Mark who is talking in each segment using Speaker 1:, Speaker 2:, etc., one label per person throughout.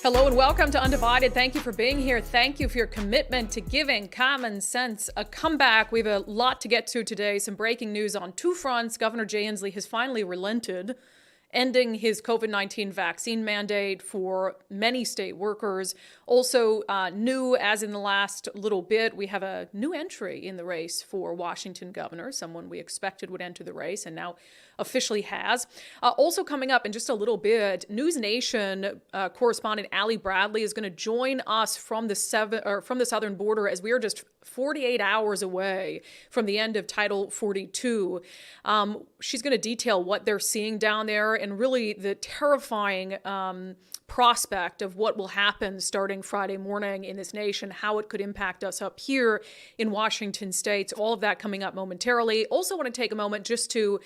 Speaker 1: Hello and welcome to Undivided. Thank you for being here. Thank you for your commitment to giving common sense a comeback. We have a lot to get to today. Some breaking news on two fronts. Governor Jay Inslee has finally relented, ending his COVID-19 vaccine mandate for many state workers. Also new, as in the last little bit, we have a new entry in the race for Washington governor, someone we expected would enter the race and now officially has. Also coming up in just a little bit, News Nation correspondent Ali Bradley is going to join us from the southern border, as we are just 48 hours away from the end of Title 42. She's going to detail what they're seeing down there and really the terrifying prospect of what will happen starting Friday morning in this nation, how it could impact us up here in Washington state. All of that coming up momentarily. Also want to take a moment just to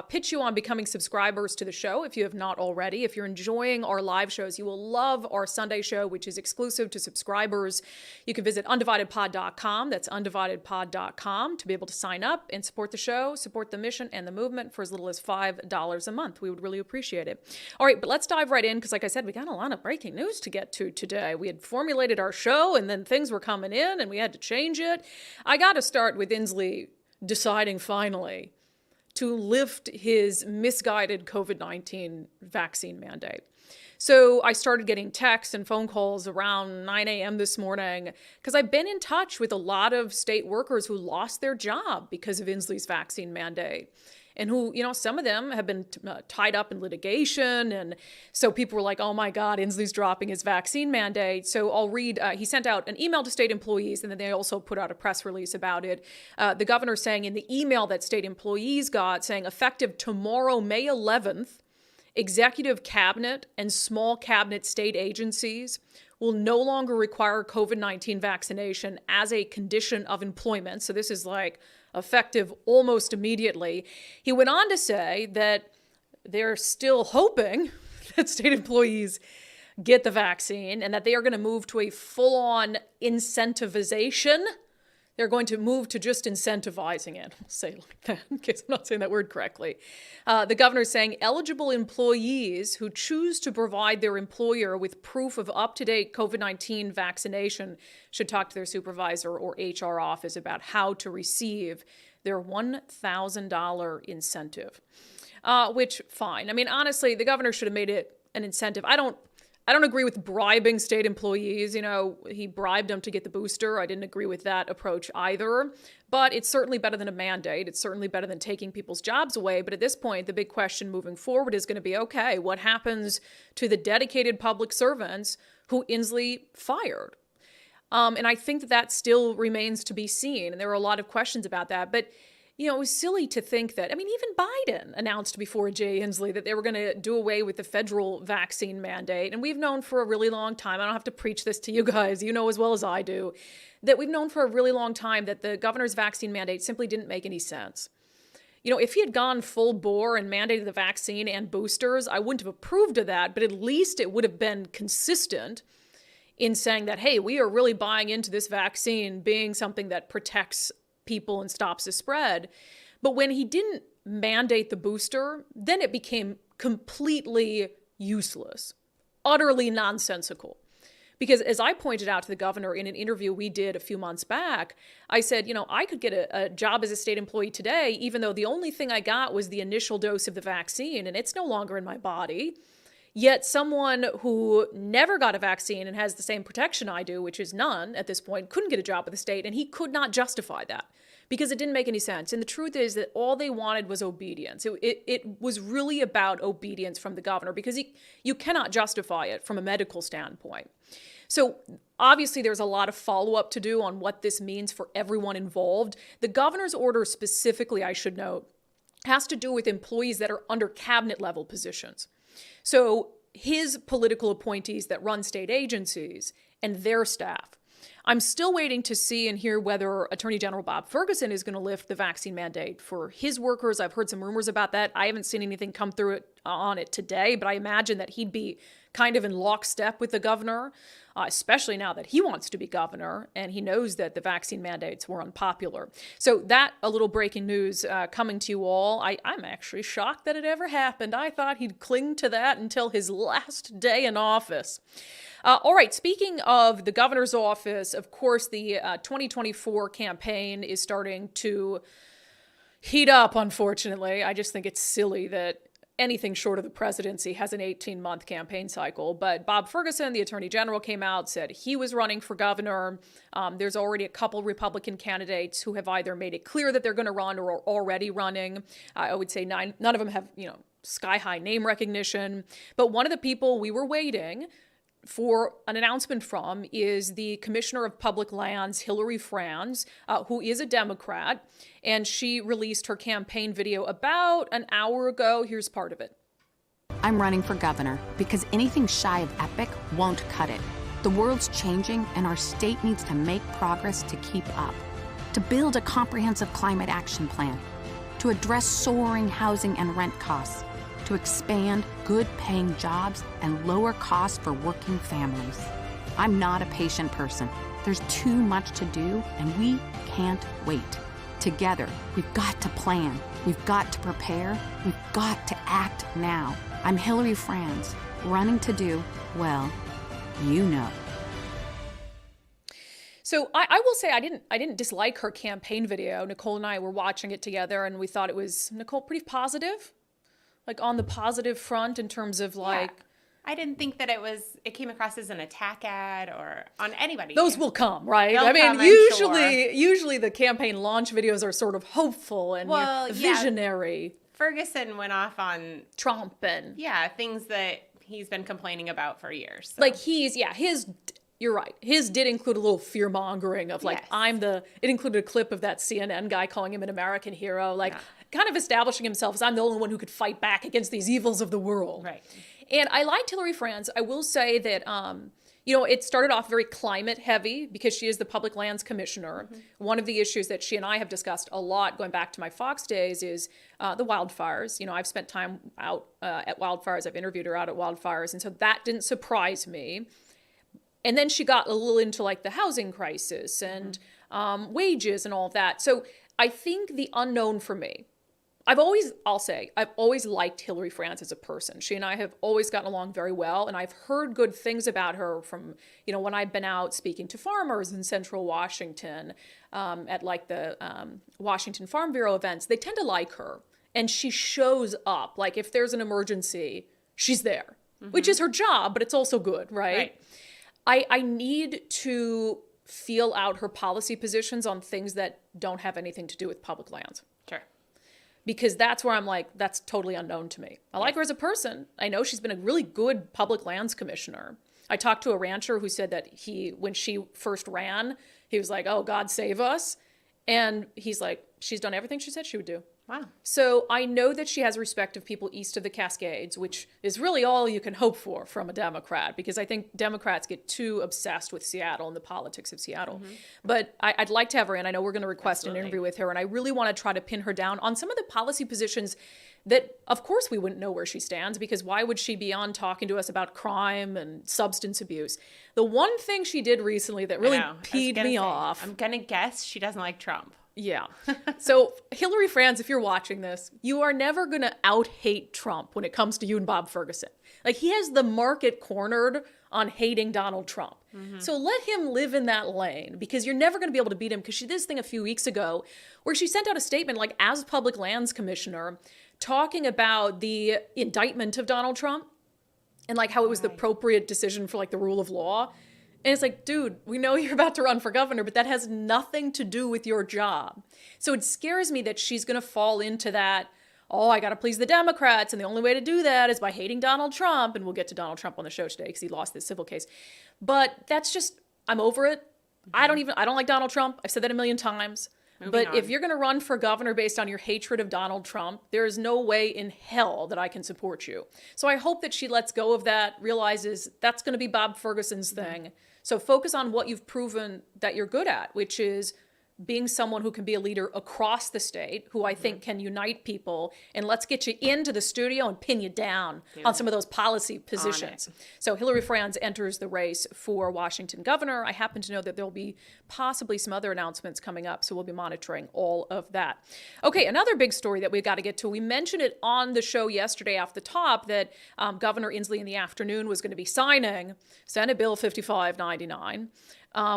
Speaker 1: pitch you on becoming subscribers to the show if you have not already. If you're enjoying our live shows, you will love our Sunday show, which is exclusive to subscribers. You can visit undividedpod.com. That's undividedpod.com to be able to sign up and support the show, support the mission and the movement for as little as $5 a month. We would really appreciate it. All right, but let's dive right in because, like I said, we got a lot of breaking news to get to today. We had formulated our show and then things were coming in and we had to change it. I got to start with Inslee deciding finally to lift his misguided COVID-19 vaccine mandate. So I started getting texts and phone calls around 9 a.m. this morning because I've been in touch with a lot of state workers who lost their job because of Inslee's vaccine mandate. And who, some of them have been tied up in litigation. And so people were like, oh my God, Inslee's dropping his vaccine mandate. So I'll read, he sent out an email to state employees, and then they also put out a press release about it. The governor saying in the email that state employees got, saying effective tomorrow, May 11th, executive cabinet and small cabinet state agencies will no longer require COVID-19 vaccination as a condition of employment. So this is like effective almost immediately. He went on to say that they're still hoping that state employees get the vaccine and that they are going to move to a full-on incentivization. They're going to move to just incentivizing it. I'll say it like that in case I'm not saying that word correctly. The governor is saying eligible employees who choose to provide their employer with proof of up-to-date COVID-19 vaccination should talk to their supervisor or HR office about how to receive their $1,000 incentive, which, fine. I mean, honestly, the governor should have made it an incentive. I don't agree with bribing state employees. He bribed them to get the booster. I didn't agree with that approach either. But it's certainly better than a mandate. It's certainly better than taking people's jobs away. But at this point, the big question moving forward is going to be, okay, what happens to the dedicated public servants who Inslee fired? And I think that still remains to be seen. And there are a lot of questions about that. But it was silly to think that, even Biden announced before Jay Inslee that they were going to do away with the federal vaccine mandate. And we've known for a really long time, I don't have to preach this to you guys, you know as well as I do, that we've known for a really long time that the governor's vaccine mandate simply didn't make any sense. If he had gone full bore and mandated the vaccine and boosters, I wouldn't have approved of that, but at least it would have been consistent in saying that, hey, we are really buying into this vaccine being something that protects people and stops the spread. But when he didn't mandate the booster, then it became completely useless, utterly nonsensical. Because as I pointed out to the governor in an interview we did a few months back, I said, I could get a job as a state employee today, even though the only thing I got was the initial dose of the vaccine, and it's no longer in my body. Yet someone who never got a vaccine and has the same protection I do, which is none at this point, couldn't get a job at the state, and he could not justify that because it didn't make any sense. And the truth is that all they wanted was obedience. It was really about obedience from the governor because you cannot justify it from a medical standpoint. So obviously there's a lot of follow-up to do on what this means for everyone involved. The governor's order specifically, I should note, has to do with employees that are under cabinet level positions. So his political appointees that run state agencies and their staff. I'm still waiting to see and hear whether Attorney General Bob Ferguson is going to lift the vaccine mandate for his workers. I've heard some rumors about that. I haven't seen anything come through on it today, but I imagine that he'd be kind of in lockstep with the governor, especially now that he wants to be governor and he knows that the vaccine mandates were unpopular. So that, a little breaking news coming to you all. I'm actually shocked that it ever happened. I thought he'd cling to that until his last day in office. All right, speaking of the governor's office, of course, the 2024 campaign is starting to heat up, unfortunately. I just think it's silly that anything short of the presidency has an 18-month campaign cycle. But Bob Ferguson, the attorney general, came out, said he was running for governor. There's already a couple Republican candidates who have either made it clear that they're going to run or are already running. I would say none of them have, sky-high name recognition. But one of the people we were waiting for an announcement from is the Commissioner of Public Lands, Hillary Franz, who is a Democrat, and she released her campaign video about an hour ago. Here's part of it.
Speaker 2: I'm running for governor because anything shy of epic won't cut it. The world's changing, and our state needs to make progress to keep up, to build a comprehensive climate action plan, to address soaring housing and rent costs, to expand good-paying jobs and lower costs for working families. I'm not a patient person. There's too much to do, and we can't wait. Together, we've got to plan. We've got to prepare. We've got to act now. I'm Hillary Franz, running to do, well, you know.
Speaker 1: So I will say I didn't dislike her campaign video. Nicole and I were watching it together, and we thought it was, Nicole, pretty positive. Like on the positive front in terms of like... Yeah.
Speaker 3: I didn't think that it came across as an attack ad or on anybody.
Speaker 1: Those will come, right? Usually the campaign launch videos are sort of hopeful and visionary.
Speaker 3: Ferguson went off on
Speaker 1: Trump and...
Speaker 3: Yeah, things that he's been complaining about for years. So.
Speaker 1: Like you're right. His did include a little fear-mongering of like, it included a clip of that CNN guy calling him an American hero. Like... Yeah. Kind of establishing himself as I'm the only one who could fight back against these evils of the world.
Speaker 3: Right.
Speaker 1: And I liked Hillary Franz. I will say that, it started off very climate heavy because she is the public lands commissioner. Mm-hmm. One of the issues that she and I have discussed a lot going back to my Fox days is the wildfires. I've spent time out at wildfires. I've interviewed her out at wildfires. And so that didn't surprise me. And then she got a little into like the housing crisis and wages and all of that. So I think the unknown for me, I've always liked Hillary Franz as a person. She and I have always gotten along very well, and I've heard good things about her from, when I've been out speaking to farmers in Central Washington, at like the Washington Farm Bureau events. They tend to like her, and she shows up. Like if there's an emergency, she's there, which is her job, but it's also good, right? I need to feel out her policy positions on things that don't have anything to do with public lands.
Speaker 3: Sure.
Speaker 1: Because that's where I'm like, that's totally unknown to me. I like her as a person. I know she's been a really good public lands commissioner. I talked to a rancher who said that when she first ran, he was like, oh, God save us. And he's like, she's done everything she said she would do.
Speaker 3: Wow.
Speaker 1: So I know that she has respect of people east of the Cascades, which is really all you can hope for from a Democrat, because I think Democrats get too obsessed with Seattle and the politics of Seattle. But I'd like to have her in. I know we're going to request an interview with her, and I really want to try to pin her down on some of the policy positions that, of course, we wouldn't know where she stands, because why would she be on talking to us about crime and substance abuse? The one thing she did recently that really peed me off.
Speaker 3: I'm going to guess she doesn't like Trump.
Speaker 1: Yeah. So Hillary Franz, if you're watching this, you are never going to out-hate Trump when it comes to you and Bob Ferguson. Like, he has the market cornered on hating Donald Trump. So let him live in that lane, because you're never going to be able to beat him, because she did this thing a few weeks ago where she sent out a statement, like, as public lands commissioner, talking about the indictment of Donald Trump and, like, how it was the appropriate decision for, like, the rule of law. And it's like, dude, we know you're about to run for governor, but that has nothing to do with your job. So it scares me that she's going to fall into that, I got to please the Democrats, and the only way to do that is by hating Donald Trump. And we'll get to Donald Trump on the show today because he lost this civil case. But that's just, I'm over it. I don't like Donald Trump. I've said that a million times. But if you're going to run for governor based on your hatred of Donald Trump, there is no way in hell that I can support you. So I hope that she lets go of that, realizes that's going to be Bob Ferguson's thing. So focus on what you've proven that you're good at, which is being someone who can be a leader across the state, who I think can unite people, and let's get you into the studio and pin you down on some of those policy positions. So Hillary Franz enters the race for Washington governor. I happen to know that there'll be possibly some other announcements coming up, so we'll be monitoring all of that. Okay, another big story that we've got to get to. We mentioned it on the show yesterday off the top that Governor Inslee in the afternoon was going to be signing Senate Bill 5599.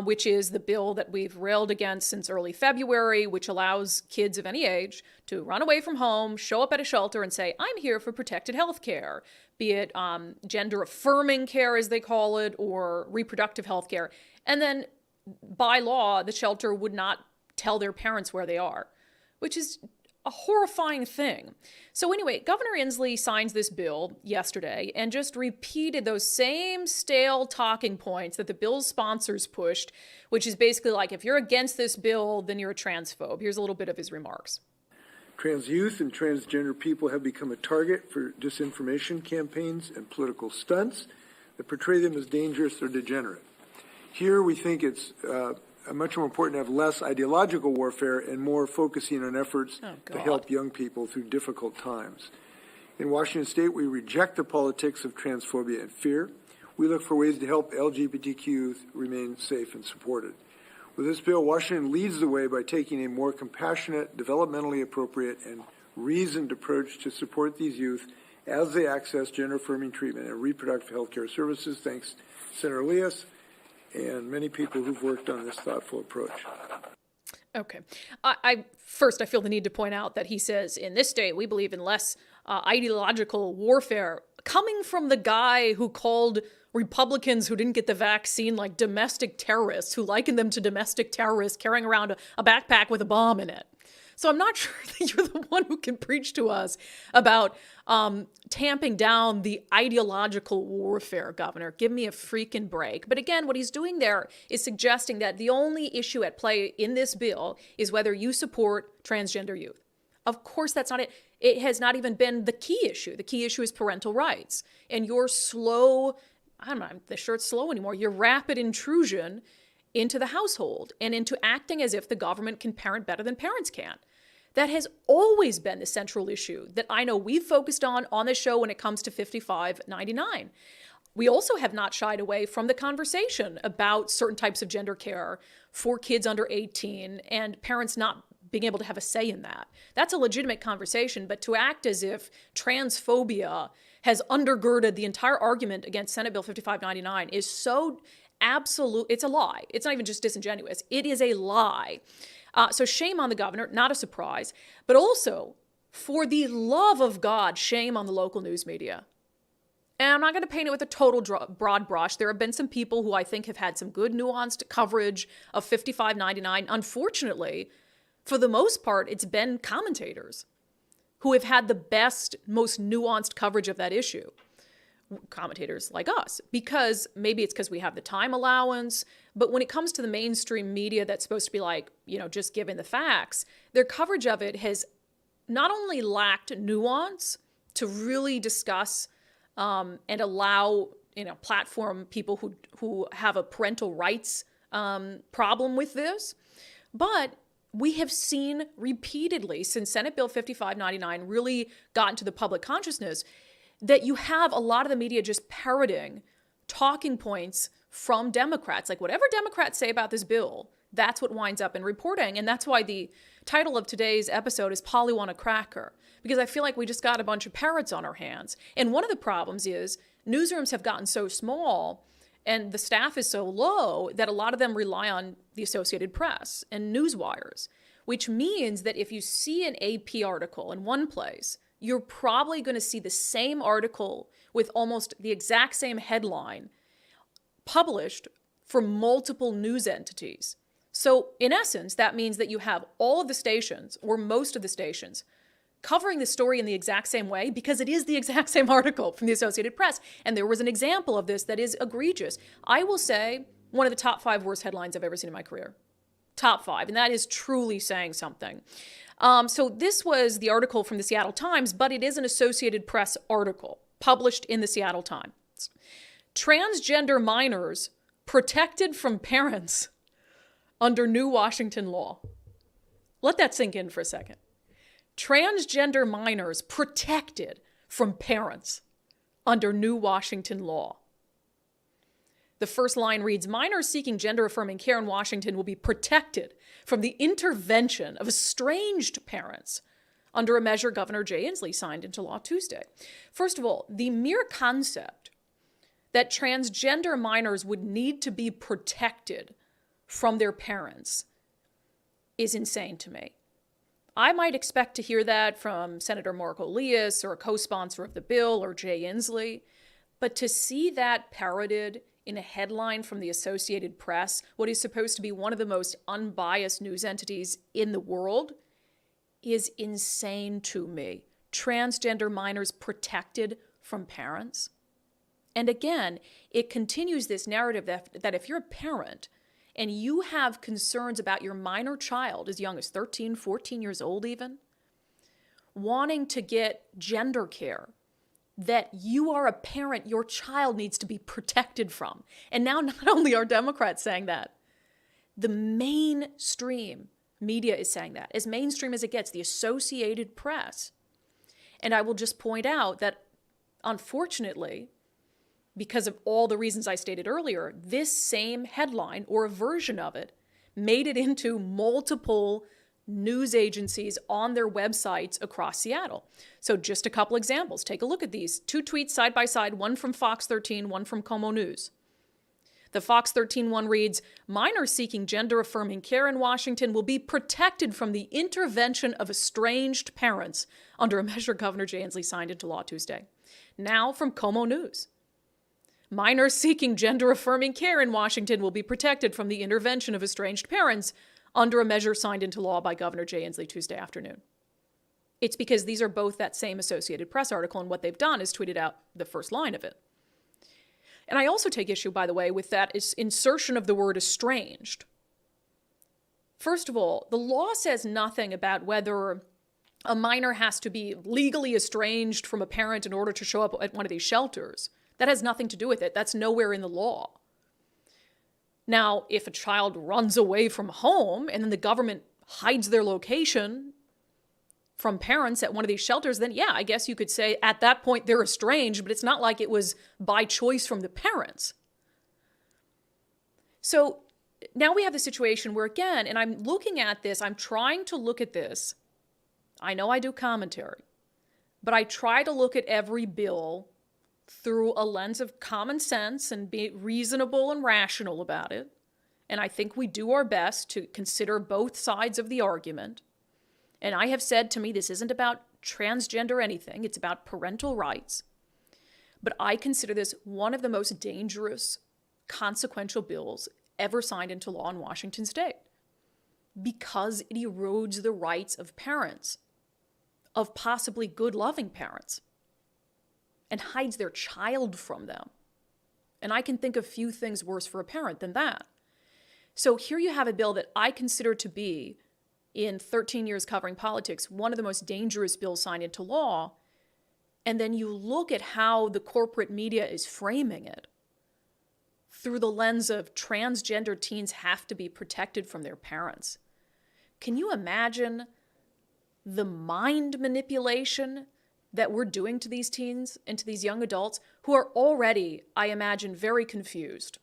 Speaker 1: Which is the bill that we've railed against since early February, which allows kids of any age to run away from home, show up at a shelter and say, I'm here for protected health care, be it gender-affirming care, as they call it, or reproductive health care. And then by law, the shelter would not tell their parents where they are, which is a horrifying thing. So anyway, Governor Inslee signs this bill yesterday and just repeated those same stale talking points that the bill's sponsors pushed, which is basically like, if you're against this bill, then you're a transphobe. Here's a little bit of his remarks.
Speaker 4: Trans youth and transgender people have become a target for disinformation campaigns and political stunts that portray them as dangerous or degenerate. Here we think it's much more important to have less ideological warfare and more focusing on efforts to help young people through difficult times. In Washington State, we reject the politics of transphobia and fear. We look for ways to help LGBTQ youth remain safe and supported. With this bill, Washington leads the way by taking a more compassionate, developmentally appropriate, and reasoned approach to support these youth as they access gender-affirming treatment and reproductive health care services. Thanks, Senator Elias, and many people who've worked on this thoughtful approach.
Speaker 1: Okay. I feel the need to point out that he says, in this state, we believe in less ideological warfare, coming from the guy who called Republicans who didn't get the vaccine like domestic terrorists, who likened them to domestic terrorists carrying around a backpack with a bomb in it. So I'm not sure that you're the one who can preach to us about tamping down the ideological warfare, Governor. Give me a freaking break. But again, what he's doing there is suggesting that the only issue at play in this bill is whether you support transgender youth. Of course, that's not it. It has not even been the key issue. The key issue is parental rights. And your slow, I'm not sure it's slow anymore, your rapid intrusion into the household and into acting as if the government can parent better than parents can. That has always been the central issue that I know we've focused on this show when it comes to 5599. We also have not shied away from the conversation about certain types of gender care for kids under 18 and parents not being able to have a say in that. That's a legitimate conversation, but to act as if transphobia has undergirded the entire argument against Senate Bill 5599 is so absolute. It's a lie. It's not even just disingenuous. It is a lie. So shame on the governor, not a surprise, but also, for the love of God, shame on the local news media. And I'm not going to paint it with a total broad brush. There have been some people who I think have had some good nuanced coverage of 5599. Unfortunately, for the most part, it's been commentators who have had the best, most nuanced coverage of that issue. Commentators like us, because maybe it's because we have the time allowance, but when it comes to the mainstream media that's supposed to be like, just giving the facts, their coverage of it has not only lacked nuance to really discuss and allow, platform people who have a parental rights problem with this, but we have seen repeatedly since Senate Bill 5599 really got into the public consciousness that you have a lot of the media just parroting talking points from Democrats. Like whatever Democrats say about this bill, that's what winds up in reporting. And that's why the title of today's episode is Polly Want a Cracker, because I feel like we just got a bunch of parrots on our hands. And one of the problems is newsrooms have gotten so small and the staff is so low that a lot of them rely on the Associated Press and news wires, which means that if you see an AP article in one place, you're probably going to see the same article with almost the exact same headline published for multiple news entities. So in essence, that means that you have all of the stations or most of the stations covering the story in the exact same way because it is the exact same article from the Associated Press. And there was an example of this that is egregious. I will say one of the top 5 worst headlines I've ever seen in my career. Top 5. And that is truly saying something. So this was the article from the Seattle Times, but it is an Associated Press article published in the Seattle Times. Transgender minors protected from parents under new Washington law. Let that sink in for a second. Transgender minors protected from parents under new Washington law. The first line reads, minors seeking gender-affirming care in Washington will be protected from the intervention of estranged parents under a measure Governor Jay Inslee signed into law Tuesday. First of all, the mere concept that transgender minors would need to be protected from their parents is insane to me. I might expect to hear that from Senator Mark Elias or a co-sponsor of the bill or Jay Inslee, but to see that parroted in a headline from the Associated Press, what is supposed to be one of the most unbiased news entities in the world, is insane to me. Transgender minors protected from parents. And again, it continues this narrative that if you're a parent and you have concerns about your minor child as young as 13, 14 years old even, wanting to get gender care, that you are a parent your child needs to be protected from. And now not only are Democrats saying that, the mainstream media is saying that. As mainstream as it gets, the Associated Press. And I will just point out that, unfortunately, because of all the reasons I stated earlier, this same headline or a version of it made it into multiple news agencies on their websites across Seattle. So just a couple examples. Take a look at these. 2 tweets side by side, one from Fox 13, one from Como News. The Fox 13 one reads, minors seeking gender-affirming care in Washington will be protected from the intervention of estranged parents under a measure Governor Jay Inslee signed into law Tuesday. Now from Como News. Minors seeking gender-affirming care in Washington will be protected from the intervention of estranged parents under a measure signed into law by Governor Jay Inslee Tuesday afternoon. It's because these are both that same Associated Press article, and what they've done is tweeted out the first line of it. And I also take issue, by the way, with that insertion of the word estranged. First of all, the law says nothing about whether a minor has to be legally estranged from a parent in order to show up at one of these shelters. That has nothing to do with it. That's nowhere in the law. Now, if a child runs away from home and then the government hides their location from parents at one of these shelters, then yeah, I guess you could say at that point they're estranged, but it's not like it was by choice from the parents. So now we have the situation where, again, and I'm looking at this, I'm trying to look at this. I know I do commentary, but I try to look at every bill through a lens of common sense and be reasonable and rational about it. And I think we do our best to consider both sides of the argument. And I have said to me, this isn't about transgender anything. It's about parental rights. But I consider this one of the most dangerous, consequential bills ever signed into law in Washington state because it erodes the rights of parents, of possibly good, loving parents, and hides their child from them. And I can think of few things worse for a parent than that. So here you have a bill that I consider to be, in 13 years covering politics, one of the most dangerous bills signed into law. And then you look at how the corporate media is framing it through the lens of transgender teens have to be protected from their parents. Can you imagine the mind manipulation that we're doing to these teens and to these young adults who are already, I imagine, very confused?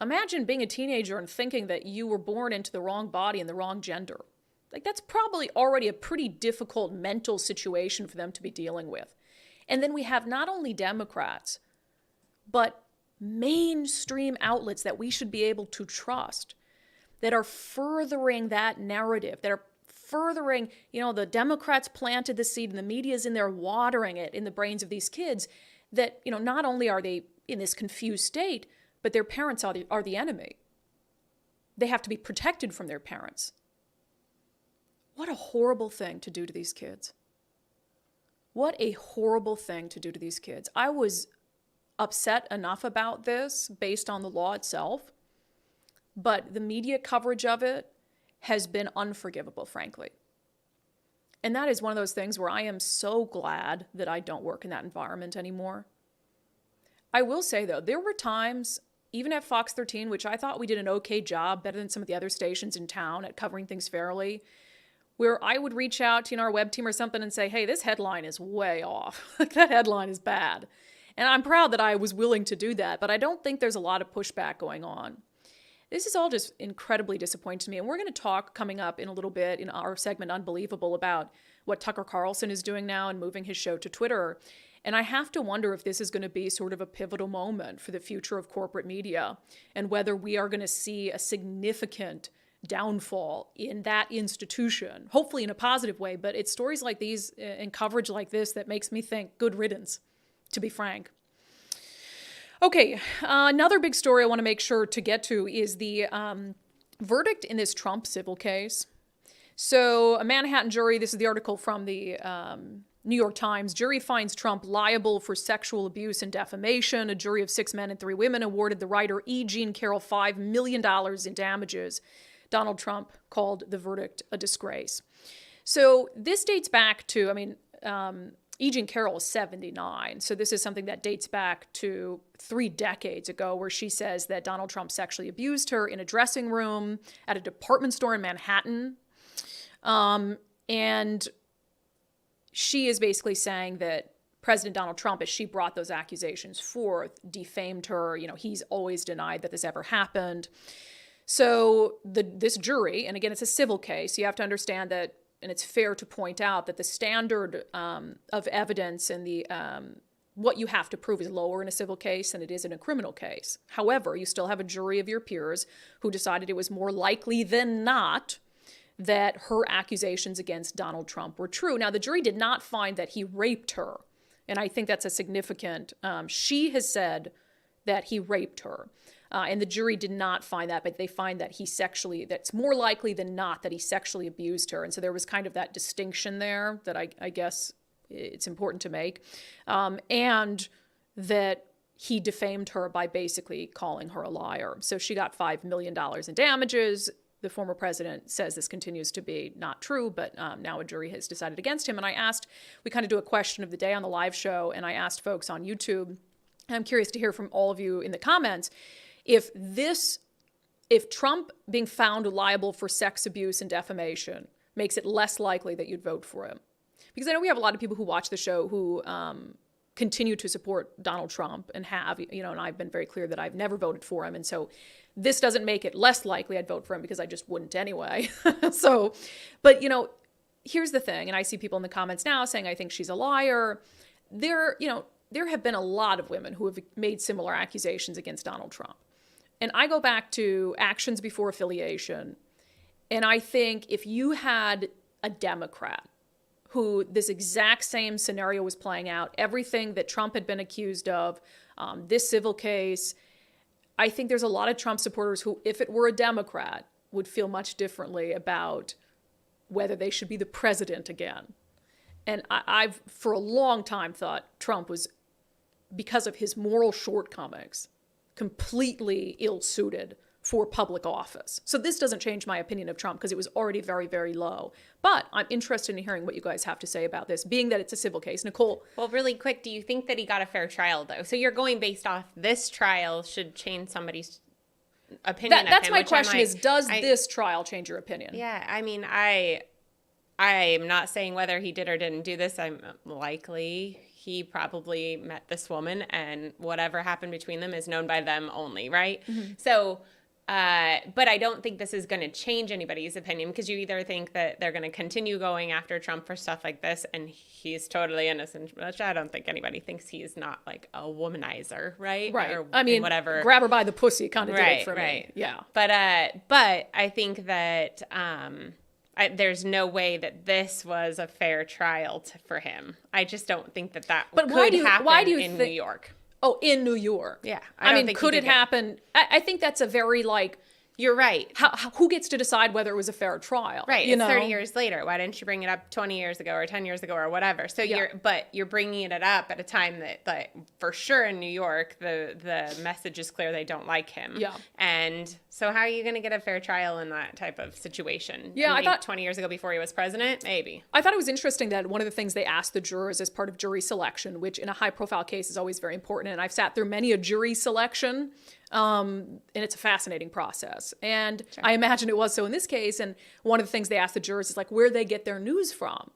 Speaker 1: Imagine being a teenager and thinking that you were born into the wrong body and the wrong gender. Like, that's probably already a pretty difficult mental situation for them to be dealing with. And then we have not only Democrats, but mainstream outlets that we should be able to trust that are furthering that narrative, that are furthering, the Democrats planted the seed and the media's in there watering it in the brains of these kids that, not only are they in this confused state, but their parents are the enemy. They have to be protected from their parents. What a horrible thing to do to these kids. What a horrible thing to do to these kids. I was upset enough about this based on the law itself, but the media coverage of it has been unforgivable, frankly. And that is one of those things where I am so glad that I don't work in that environment anymore. I will say, though, there were times even at Fox 13, which I thought we did an okay job, better than some of the other stations in town at covering things fairly, where I would reach out to our web team or something and say, hey, this headline is way off. Like, that headline is bad. And I'm proud that I was willing to do that, but I don't think there's a lot of pushback going on. This is all just incredibly disappointing to me. And we're going to talk coming up in a little bit in our segment Unbelievable about what Tucker Carlson is doing now and moving his show to Twitter. And I have to wonder if this is going to be sort of a pivotal moment for the future of corporate media and whether we are going to see a significant downfall in that institution, hopefully in a positive way. But it's stories like these and coverage like this that makes me think good riddance, to be frank. Okay, another big story I want to make sure to get to is the verdict in this Trump civil case. So a Manhattan jury, this is the article from the New York Times, jury finds Trump liable for sexual abuse and defamation. A jury of 6 men and 3 women awarded the writer E. Jean Carroll $5 million in damages. Donald Trump called the verdict a disgrace. So this dates back to, E. Jean Carroll is 79. So this is something that dates back to 3 decades ago, where she says that Donald Trump sexually abused her in a dressing room at a department store in Manhattan. And she is basically saying that President Donald Trump, as she brought those accusations forth, defamed her. He's always denied that this ever happened. So this jury, and again, it's a civil case, you have to understand that, and it's fair to point out that the standard of evidence and the what you have to prove is lower in a civil case than it is in a criminal case. However, you still have a jury of your peers who decided it was more likely than not that her accusations against Donald Trump were true. Now, the jury did not find that he raped her, and I think that's a significant, she has said that he raped her. And the jury did not find that, but they find that that's more likely than not that he sexually abused her. And so there was kind of that distinction there that I guess it's important to make. And that he defamed her by basically calling her a liar. So she got $5 million in damages. The former president says this continues to be not true, but now a jury has decided against him. And we kind of do a question of the day on the live show, and I asked folks on YouTube, and I'm curious to hear from all of you in the comments, if Trump being found liable for sex abuse and defamation makes it less likely that you'd vote for him. Because I know we have a lot of people who watch the show who continue to support Donald Trump and have, and I've been very clear that I've never voted for him. And so this doesn't make it less likely I'd vote for him because I just wouldn't anyway. But here's the thing, and I see people in the comments now saying, I think she's a liar. There have been a lot of women who have made similar accusations against Donald Trump. And I go back to actions before affiliation. And I think if you had a Democrat who this exact same scenario was playing out, everything that Trump had been accused of, this civil case, I think there's a lot of Trump supporters who, if it were a Democrat, would feel much differently about whether they should be the president again. And I've, for a long time, thought Trump was, because of his moral shortcomings, completely ill-suited for public office. So this doesn't change my opinion of Trump because it was already very, very low. But I'm interested in hearing what you guys have to say about this, being that it's a civil case. Nicole?
Speaker 3: Well, really quick, do you think that he got a fair trial, though? So you're going based off this trial should change somebody's opinion of him.
Speaker 1: That's my question is, does this trial change your opinion?
Speaker 3: Yeah, I'm not saying whether he did or didn't do this. I'm likely he probably met this woman, and whatever happened between them is known by them only, right? Mm-hmm. So, but I don't think this is going to change anybody's opinion, because you either think that they're going to continue going after Trump for stuff like this, and he's totally innocent, which I don't think anybody thinks he's not like a womanizer, right?
Speaker 1: Right.
Speaker 3: Or,
Speaker 1: whatever. Grab her by the pussy kind of did it for me.
Speaker 3: Right.
Speaker 1: Yeah.
Speaker 3: But I think that there's no way that this was a fair trial for him. I just don't think that could happen in New York.
Speaker 1: Oh, in New York.
Speaker 3: Yeah.
Speaker 1: Could it happen? I think that's a very,
Speaker 3: you're right.
Speaker 1: Who gets to decide whether it was a fair trial?
Speaker 3: Right. It's 30 years later. Why didn't you bring it up 20 years ago or 10 years ago or whatever? So you're bringing it up at a time that for sure in New York, the message is clear they don't like him.
Speaker 1: Yeah.
Speaker 3: And so how are you going to get a fair trial in that type of situation?
Speaker 1: Yeah, I thought
Speaker 3: 20 years ago before he was president, maybe.
Speaker 1: I thought it was interesting that one of the things they asked the jurors as part of jury selection, which in a high profile case is always very important. And I've sat through many a jury selection And it's a fascinating process. And I imagine it was so in this case. And one of the things they asked the jurors is like where they get their news from.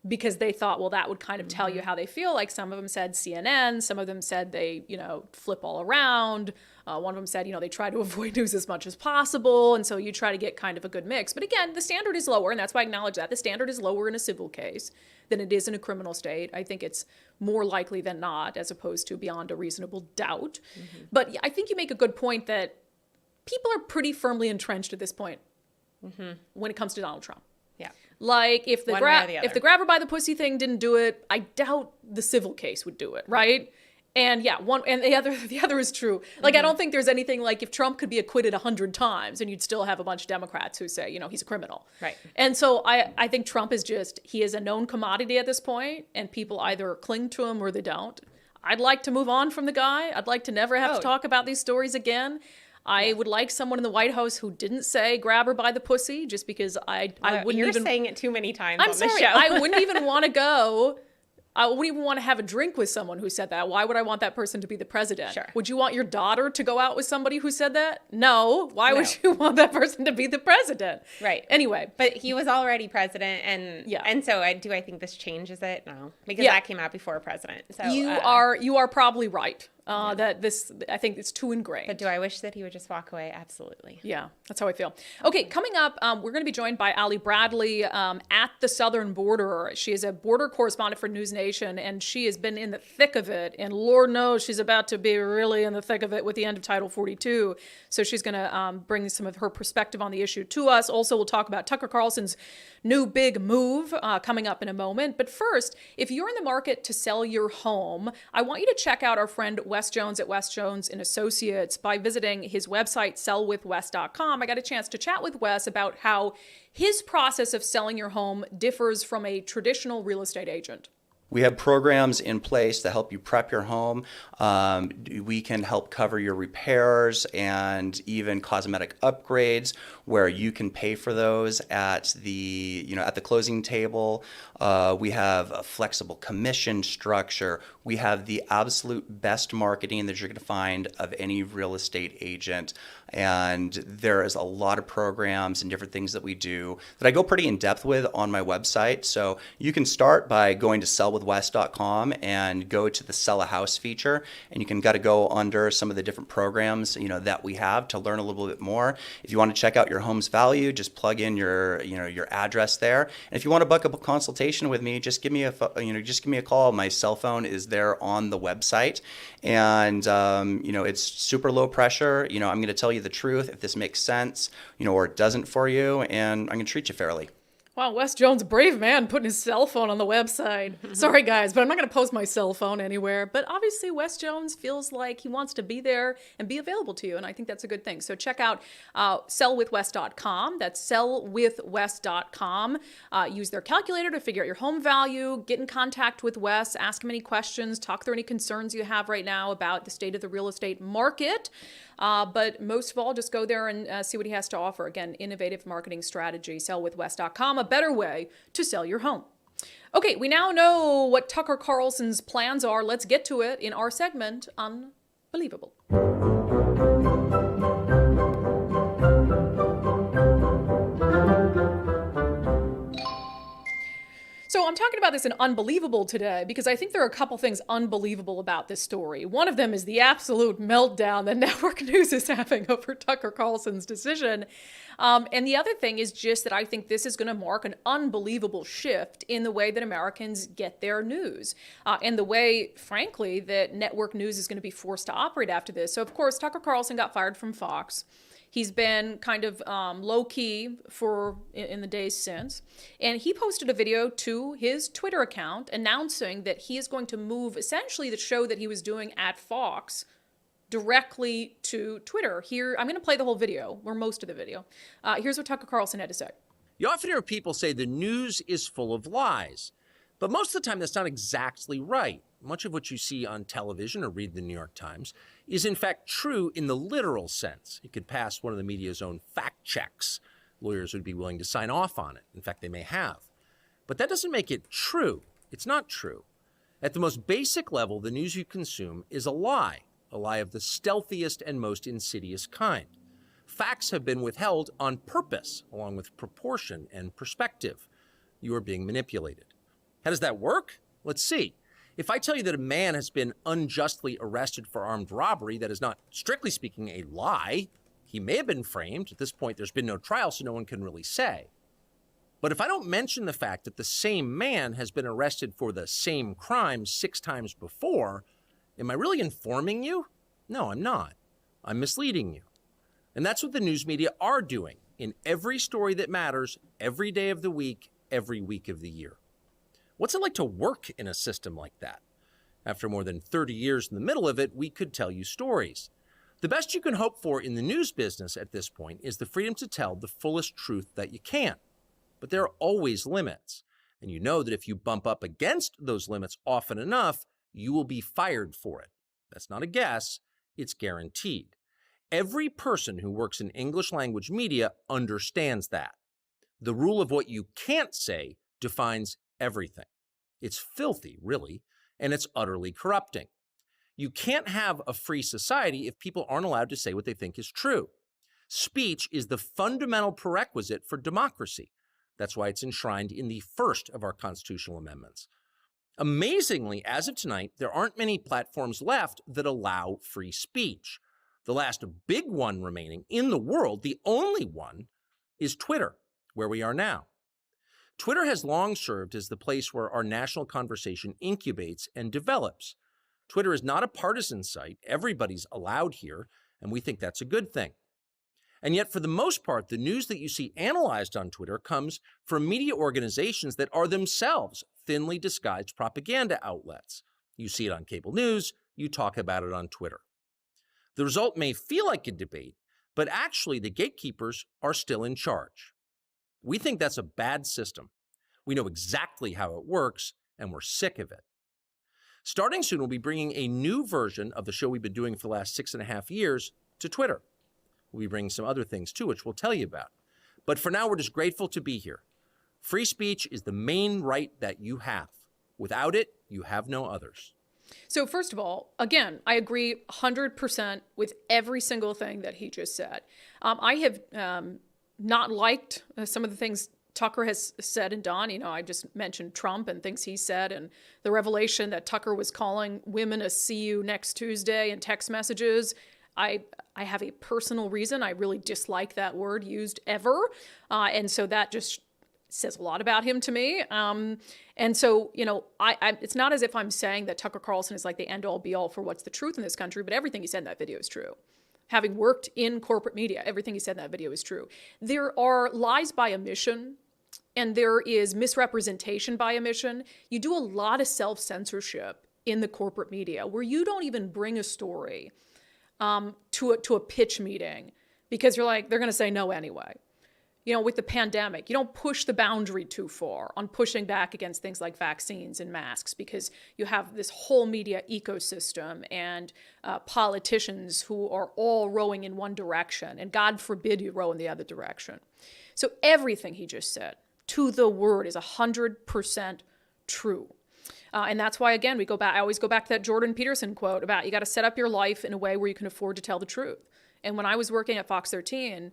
Speaker 1: Because they thought, well, that would kind of tell you how they feel. Like some of them said CNN, some of them said they, flip all around. One of them said, they try to avoid news as much as possible. And so you try to get kind of a good mix. But again, the standard is lower, and that's why I acknowledge that. The standard is lower in a civil case than it is in a criminal state. I think it's more likely than not, as opposed to beyond a reasonable doubt. But I think you make a good point that people are pretty firmly entrenched at this point when it comes to Donald Trump.
Speaker 3: Yeah.
Speaker 1: Like if the
Speaker 3: One way or the
Speaker 1: if the
Speaker 3: other.
Speaker 1: grab her by the pussy thing didn't do it, I doubt the civil case would do it, right? And yeah, the other is true. Like I don't think there's anything like if Trump could be acquitted 100 times and you'd still have a bunch of Democrats who say, he's a criminal.
Speaker 3: Right.
Speaker 1: And so I think Trump is he is a known commodity at this point, and people either cling to him or they don't. I'd like to move on from the guy. I'd like to never have to talk about these stories again. I would like someone in the White House who didn't say grab her by the pussy, just because I wouldn't
Speaker 3: You're
Speaker 1: even
Speaker 3: saying it too many times
Speaker 1: I'm
Speaker 3: on
Speaker 1: sorry,
Speaker 3: the show.
Speaker 1: I wouldn't even want to go. I wouldn't even want to have a drink with someone who said that. Why would I want that person to be the president?
Speaker 3: Sure.
Speaker 1: Would you want your daughter to go out with somebody who said that? No. Why would you want that person to be the president?
Speaker 3: Right.
Speaker 1: Anyway.
Speaker 3: But he was already president, and so I think this changes it? No, because that came out before president. So
Speaker 1: you are probably right. That this, I think it's too ingrained.
Speaker 3: But do I wish that he would just walk away? Absolutely.
Speaker 1: Yeah, that's how I feel. Okay, coming up, we're going to be joined by Ali Bradley at the southern border. She is a border correspondent for News Nation, and she has been in the thick of it. And Lord knows she's about to be really in the thick of it with the end of Title 42. So she's going to bring some of her perspective on the issue to us. Also, we'll talk about Tucker Carlson's new big move coming up in a moment. But first, if you're in the market to sell your home, I want you to check out our friend Wes Jones at Wes Jones and Associates by visiting his website, sellwithwes.com. I got a chance to chat with Wes about how his process of selling your home differs from a traditional real estate agent.
Speaker 5: We have programs in place to help you prep your home. We can help cover your repairs and even cosmetic upgrades where you can pay for those at the closing table. We have a flexible commission structure. We have the absolute best marketing that you're going to find of any real estate agent. And there is a lot of programs and different things that we do that I go pretty in depth with on my website. So you can start by going to sellwithwes.com and go to the Sell a House feature, and you can go under some of the different programs that we have to learn a little bit more. If you want to check out your home's value, just plug in your address there. And if you want to book a consultation with me, just give me a call. My cell phone is there on the website, and it's super low pressure. I'm going to tell you the truth if this makes sense, or it doesn't for you, and I'm going to treat you fairly.
Speaker 1: Wow, Wes Jones, brave man, putting his cell phone on the website. Sorry, guys, but I'm not going to post my cell phone anywhere. But obviously, Wes Jones feels like he wants to be there and be available to you, and I think that's a good thing. So check out sellwithwes.com. That's sellwithwes.com. Use their calculator to figure out your home value. Get in contact with Wes. Ask him any questions. Talk through any concerns you have right now about the state of the real estate market. But most of all, just go there and see what he has to offer. Again, innovative marketing strategy, sellwithwes.com, a better way to sell your home. Okay, we now know what Tucker Carlson's plans are. Let's get to it in our segment, Unbelievable. So I'm talking about this in Unbelievable today because I think there are a couple things unbelievable about this story. One of them is the absolute meltdown that network news is having over Tucker Carlson's decision. And the other thing is just that I think this is going to mark an unbelievable shift in the way that Americans get their news and the way, frankly, that network news is going to be forced to operate after this. So, of course, Tucker Carlson got fired from Fox. He's been kind of low-key in the days since. And he posted a video to his Twitter account announcing that he is going to move essentially the show that he was doing at Fox directly to Twitter. Here, I'm going to play the whole video, or most of the video. Here's what Tucker Carlson had to say.
Speaker 6: You often hear people say the news is full of lies. But most of the time, that's not exactly right. Much of what you see on television or read the New York Times is in fact true in the literal sense. It could pass one of the media's own fact checks. Lawyers would be willing to sign off on it. In fact, they may have. But that doesn't make it true. It's not true. At the most basic level, the news you consume is a lie a lie of the stealthiest and most insidious kind. Facts have been withheld on purpose, along with proportion and perspective. You are being manipulated. How does that work? Let's see. If I tell you that a man has been unjustly arrested for armed robbery, that is not, strictly speaking, a lie. He may have been framed. At this point, there's been no trial, so no one can really say. But if I don't mention the fact that the same man has been arrested for the same crime 6 times before, am I really informing you? No, I'm not. I'm misleading you. And that's what the news media are doing in every story that matters, every day of the week, every week of the year. What's it like to work in a system like that? After more than 30 years in the middle of it, we could tell you stories. The best you can hope for in the news business at this point is the freedom to tell the fullest truth that you can. But there are always limits. And you know that if you bump up against those limits often enough, you will be fired for it. That's not a guess, it's guaranteed. Every person who works in English language media understands that. The rule of what you can't say defines everything. It's filthy, really, and it's utterly corrupting. You can't have a free society if people aren't allowed to say what they think is true. Speech is the fundamental prerequisite for democracy. That's why it's enshrined in the first of our constitutional amendments. Amazingly, as of tonight, there aren't many platforms left that allow free speech. The last big one remaining in the world, the only one, is Twitter, where we are now. Twitter has long served as the place where our national conversation incubates and develops. Twitter is not a partisan site. Everybody's allowed here, and we think that's a good thing. And yet, for the most part, the news that you see analyzed on Twitter comes from media organizations that are themselves thinly disguised propaganda outlets. You see it on cable news, you talk about it on Twitter. The result may feel like a debate, but actually the gatekeepers are still in charge. We think that's a bad system. We know exactly how it works, and we're sick of it. Starting soon, we'll be bringing a new version of the show we've been doing for the last 6.5 years to Twitter. We'll be bringing some other things too, which we'll tell you about. But for now, we're just grateful to be here. Free speech is the main right that you have. Without it, you have no others.
Speaker 1: So first of all, again, I agree 100% with every single thing that he just said. I have not liked some of the things Tucker has said and done. You know, I just mentioned Trump and things he said, and the revelation that Tucker was calling women a "see you next Tuesday" in text messages. I have a personal reason. I really dislike that word used ever. And so that just says a lot about him to me. And so, you know, it's not as if I'm saying that Tucker Carlson is like the end all be all for what's the truth in this country, but everything he said in that video is true. Having worked in corporate media, everything he said in that video is true. There are lies by omission, and there is misrepresentation by omission. You do a lot of self-censorship in the corporate media where you don't even bring a story to a pitch meeting because you're like, they're going to say no anyway. You know, with the pandemic, you don't push the boundary too far on pushing back against things like vaccines and masks because you have this whole media ecosystem and politicians who are all rowing in one direction, and God forbid you row in the other direction. So everything he just said, to the word, is 100% true. And that's why, again, I always go back to that Jordan Peterson quote about you got to set up your life in a way where you can afford to tell the truth. And when I was working at Fox 13,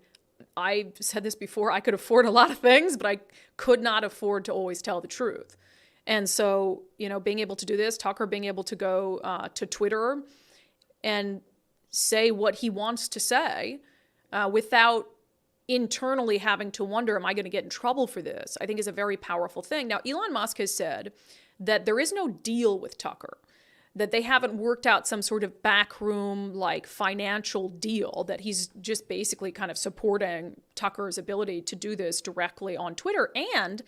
Speaker 1: I said this before, I could afford a lot of things, but I could not afford to always tell the truth. And so, you know, being able to do this, Tucker being able to go to Twitter and say what he wants to say without internally having to wonder, am I going to get in trouble for this? I think is a very powerful thing. Now, Elon Musk has said that there is no deal with Tucker, that they haven't worked out some sort of backroom like financial deal, that he's just basically kind of supporting Tucker's ability to do this directly on Twitter. And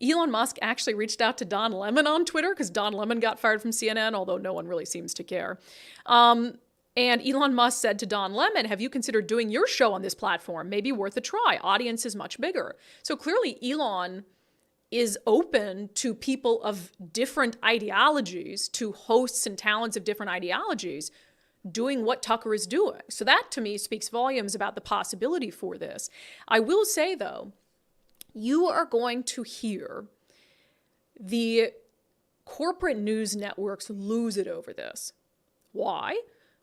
Speaker 1: Elon Musk actually reached out to Don Lemon on Twitter because Don Lemon got fired from CNN, although no one really seems to care. And Elon Musk said to Don Lemon, have you considered doing your show on this platform? Maybe worth a try. Audience is much bigger. So clearly Elon is open to people of different ideologies, to hosts and talents of different ideologies, doing what Tucker is doing. So that, to me, speaks volumes about the possibility for this. I will say, though, you are going to hear the corporate news networks lose it over this. Why?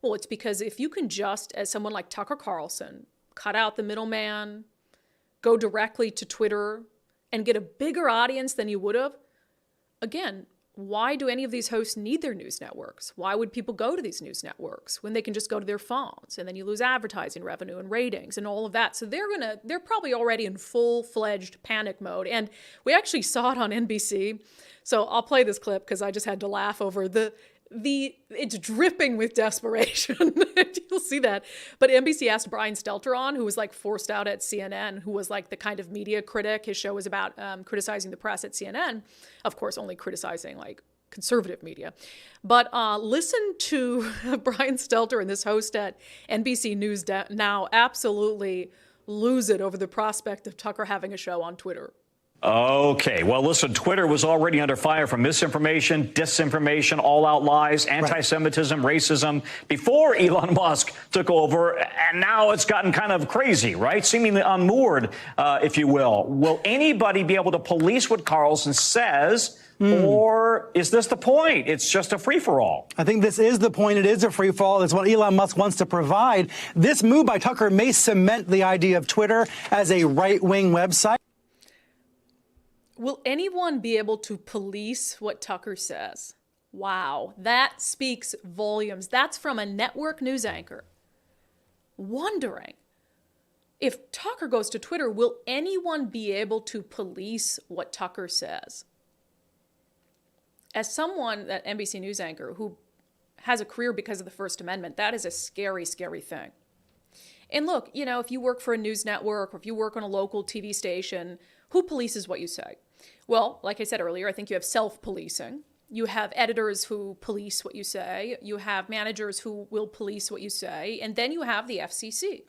Speaker 1: Well, it's because if you can just, as someone like Tucker Carlson, cut out the middleman, go directly to Twitter, and get a bigger audience than you would have, again, why do any of these hosts need their news networks? Why would people go to these news networks when they can just go to their phones? And then you lose advertising revenue and ratings and all of that. So they're probably already in full-fledged panic mode. And we actually saw it on NBC. So I'll play this clip because I just had to laugh over it's dripping with desperation. You'll see that. But NBC asked Brian Stelter on, who was like forced out at CNN, who was like the kind of media critic. His show was about criticizing the press at CNN. Of course, only criticizing like conservative media. But listen to Brian Stelter and this host at NBC News Now absolutely lose it over the prospect of Tucker having a show on Twitter.
Speaker 7: Okay, well, listen, Twitter was already under fire from misinformation, disinformation, all-out lies, anti-Semitism, racism before Elon Musk took over, and now it's gotten kind of crazy, right? Seemingly unmoored, if you will. Will anybody be able to police what Carlson says, or is this the point? It's just a free-for-all.
Speaker 8: I think this is the point. It is a free-for-all. It's what Elon Musk wants to provide. This move by Tucker may cement the idea of Twitter as a right-wing website.
Speaker 1: Will anyone be able to police what Tucker says? Wow, that speaks volumes. That's from a network news anchor wondering if Tucker goes to Twitter, will anyone be able to police what Tucker says? As someone, that NBC news anchor, who has a career because of the First Amendment, that is a scary, scary thing. And look, you know, if you work for a news network or if you work on a local TV station, who polices what you say? Well, like I said earlier, I think you have self-policing. You have editors who police what you say. You have managers who will police what you say. And then you have the FCC.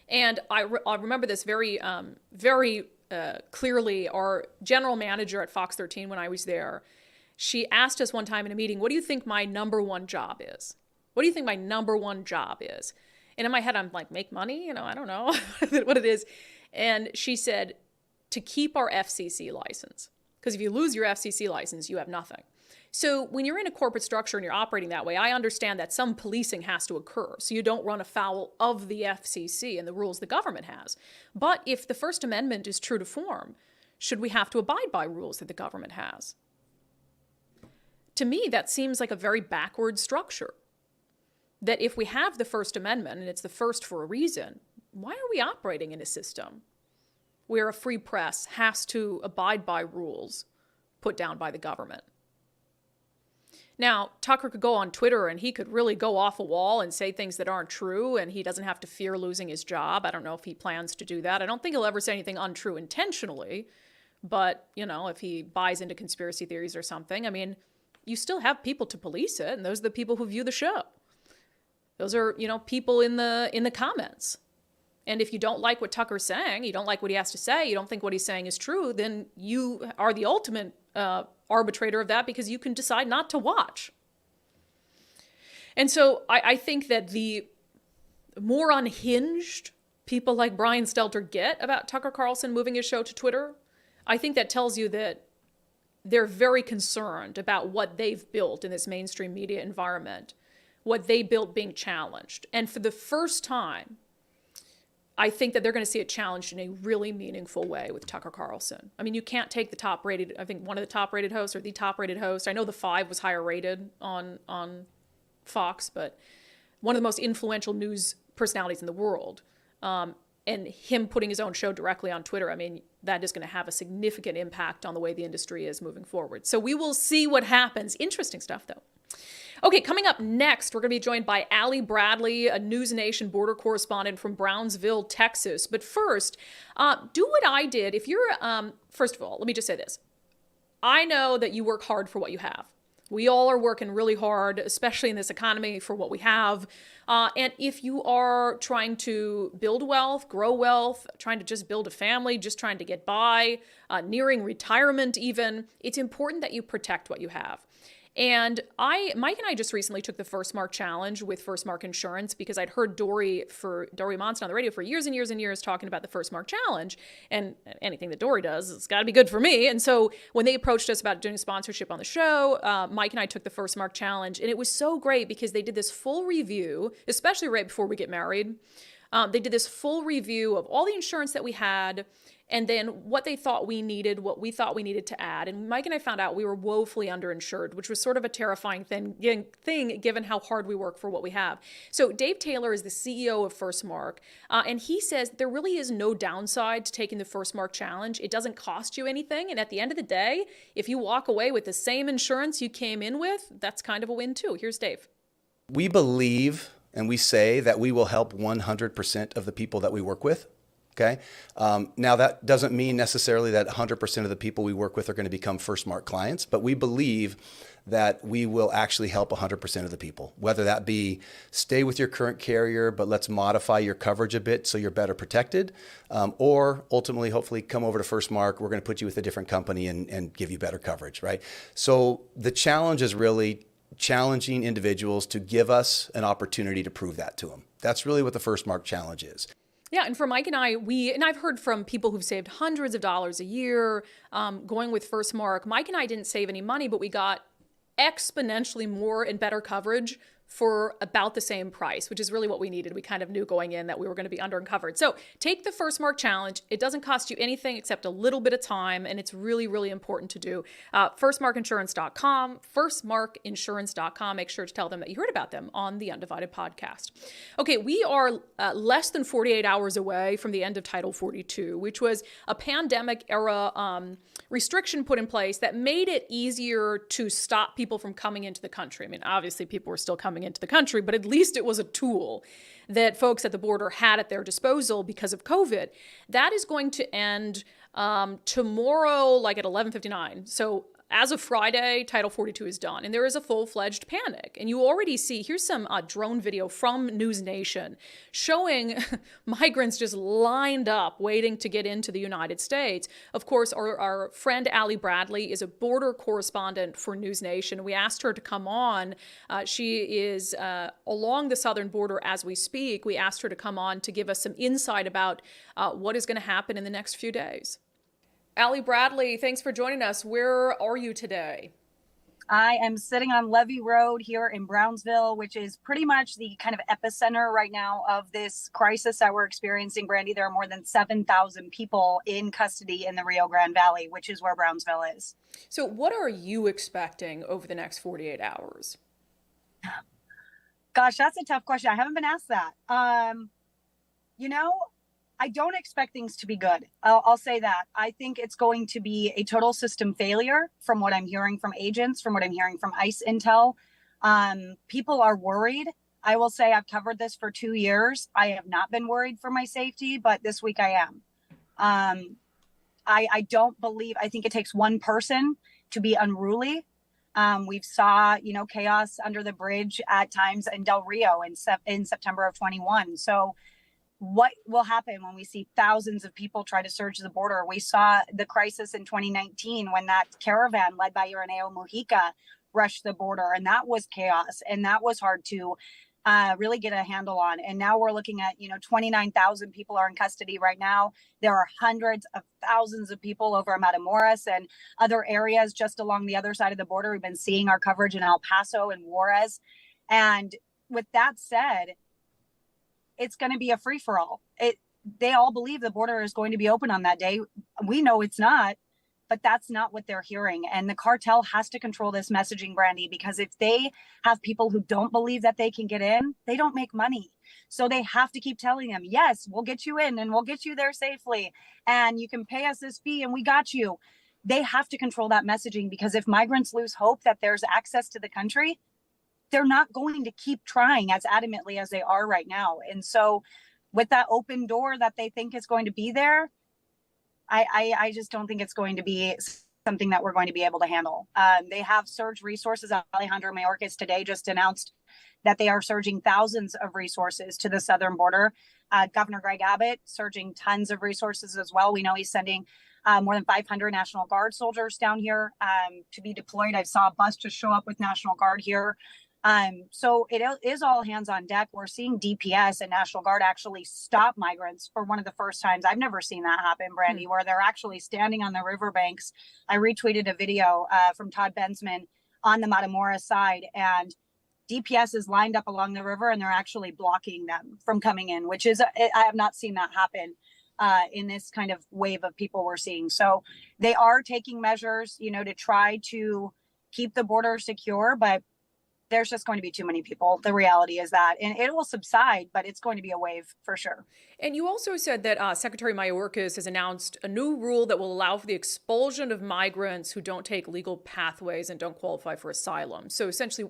Speaker 1: And I remember this very clearly. Our general manager at Fox 13, when I was there, she asked us one time in a meeting, what do you think my number one job is? What do you think my number one job is? And in my head, I'm like, make money? You know, I don't know what it is. And she said, to keep our FCC license. Because if you lose your FCC license, you have nothing. So when you're in a corporate structure and you're operating that way, I understand that some policing has to occur so you don't run afoul of the FCC and the rules the government has. But if the First Amendment is true to form, should we have to abide by rules that the government has? To me, that seems like a very backward structure. That if we have the First Amendment, and it's the first for a reason, why are we operating in a system where a free press has to abide by rules put down by the government? Now, Tucker could go on Twitter and he could really go off a wall and say things that aren't true, and he doesn't have to fear losing his job. I don't know if he plans to do that. I don't think he'll ever say anything untrue intentionally, but, you know, if he buys into conspiracy theories or something, I mean, you still have people to police it, and those are the people who view the show. Those are, you know, people in the comments. And if you don't like what Tucker's saying, you don't like what he has to say, you don't think what he's saying is true, then you are the ultimate arbitrator of that, because you can decide not to watch. And so I think that the more unhinged people like Brian Stelter get about Tucker Carlson moving his show to Twitter, I think that tells you that they're very concerned about what they've built in this mainstream media environment, what they built being challenged. And for the first time, I think that they're going to see it challenged in a really meaningful way with Tucker Carlson. I mean, you can't take the top-rated, I think one of the top-rated hosts or the top-rated host. I know The Five was higher rated on Fox, but one of the most influential news personalities in the world. And him putting his own show directly on Twitter, I mean, that is going to have a significant impact on the way the industry is moving forward. So we will see what happens. Interesting stuff, though. Okay, coming up next, we're going to be joined by Allie Bradley, a News Nation border correspondent from Brownsville, Texas. But first, do what I did. If you're, first of all, let me just say this. I know that you work hard for what you have. We all are working really hard, especially in this economy, for what we have. And if you are trying to build wealth, grow wealth, trying to just build a family, just trying to get by, nearing retirement even, it's important that you protect what you have. And Mike and I just recently took the First Mark Challenge with First Mark Insurance because I'd heard Dory Monson on the radio for years and years and years talking about the First Mark Challenge, and anything that Dory does, it's got to be good for me. And so when they approached us about doing a sponsorship on the show, Mike and I took the First Mark Challenge, and it was so great because they did this full review, especially right before we get married. They did this full review of all the insurance that we had, and then what they thought we needed, what we thought we needed to add. And Mike and I found out we were woefully underinsured, which was sort of a terrifying thing given how hard we work for what we have. So Dave Taylor is the CEO of First Mark, and he says there really is no downside to taking the First Mark Challenge. It doesn't cost you anything, and at the end of the day, if you walk away with the same insurance you came in with, that's kind of a win too. Here's Dave.
Speaker 9: We believe and we say that we will help 100% of the people that we work with. Okay. Now that doesn't mean necessarily that 100% of the people we work with are going to become First Mark clients, but we believe that we will actually help 100% of the people, whether that be stay with your current carrier, but let's modify your coverage a bit so you're better protected, or ultimately, hopefully come over to First Mark. We're going to put you with a different company and give you better coverage, right? So the challenge is really challenging individuals to give us an opportunity to prove that to them. That's really what the First Mark Challenge is.
Speaker 1: Yeah, and for Mike and I, I've heard from people who've saved hundreds of dollars a year going with First Mark. Mike and I didn't save any money, but we got exponentially more and better coverage for about the same price, which is really what we needed. We kind of knew going in that we were going to be undercovered. So take the First Mark Challenge. It doesn't cost you anything except a little bit of time, and it's really, really important to do. Firstmarkinsurance.com, firstmarkinsurance.com. Make sure to tell them that you heard about them on the Undivided podcast. Okay, we are less than 48 hours away from the end of Title 42, which was a pandemic era restriction put in place that made it easier to stop people from coming into the country. I mean, obviously people were still coming into the country, but at least it was a tool that folks at the border had at their disposal because of COVID. That is going to end tomorrow, like at 11:59. So as of Friday, Title 42 is done, and there is a full-fledged panic. And you already see, here's some drone video from News Nation showing migrants just lined up waiting to get into the United States. Of course, our friend Allie Bradley is a border correspondent for News Nation. We asked her to come on. She is along the southern border as we speak. We asked her to come on to give us some insight about what is going to happen in the next few days. Allie Bradley, thanks for joining us. Where are you today?
Speaker 10: I am sitting on Levee Road here in Brownsville, which is pretty much the kind of epicenter right now of this crisis that we're experiencing, Brandi. There are more than 7,000 people in custody in the Rio Grande Valley, which is where Brownsville is.
Speaker 1: So what are you expecting over the next 48 hours?
Speaker 10: Gosh, that's a tough question. I haven't been asked that. I don't expect things to be good. I'll say that. I think it's going to be a total system failure from what I'm hearing from agents, from what I'm hearing from ICE intel. People are worried. I will say I've covered this for 2 years. I have not been worried for my safety, but this week I am. I think it takes one person to be unruly. We've saw, chaos under the bridge at times in Del Rio in September of 21. So what will happen when we see thousands of people try to surge the border? We saw the crisis in 2019 when that caravan led by Irineo Mujica rushed the border, and that was chaos, and that was hard to really get a handle on. And now we're looking at, 29,000 people are in custody right now. There are hundreds of thousands of people over in Matamoros and other areas just along the other side of the border. We've been seeing our coverage in El Paso and Juarez. And with that said, it's going to be a free-for-all. They all believe the border is going to be open on that day. We know it's not, but that's not what they're hearing. And the cartel has to control this messaging, Brandi, because if they have people who don't believe that they can get in, they don't make money. So they have to keep telling them, yes, we'll get you in and we'll get you there safely. And you can pay us this fee and we got you. They have to control that messaging, because if migrants lose hope that there's access to the country, they're not going to keep trying as adamantly as they are right now. And so with that open door that they think is going to be there, I just don't think it's going to be something that we're going to be able to handle. They have surged resources. Alejandro Mayorkas today just announced that they are surging thousands of resources to the southern border. Governor Greg Abbott surging tons of resources as well. We know he's sending more than 500 National Guard soldiers down here to be deployed. I saw a bus just show up with National Guard here. So it is all hands on deck. We're seeing DPS and National Guard actually stop migrants for one of the first times. I've never seen that happen, Brandi, where they're actually standing on the riverbanks. I retweeted a video from Todd Bensman on the Matamoros side, and DPS is lined up along the river and they're actually blocking them from coming in, which is, I have not seen that happen in this kind of wave of people we're seeing. So they are taking measures, to try to keep the border secure, but there's just going to be too many people. The reality is that, and it will subside, but it's going to be a wave for sure.
Speaker 1: And you also said that Secretary Mayorkas has announced a new rule that will allow for the expulsion of migrants who don't take legal pathways and don't qualify for asylum. So essentially,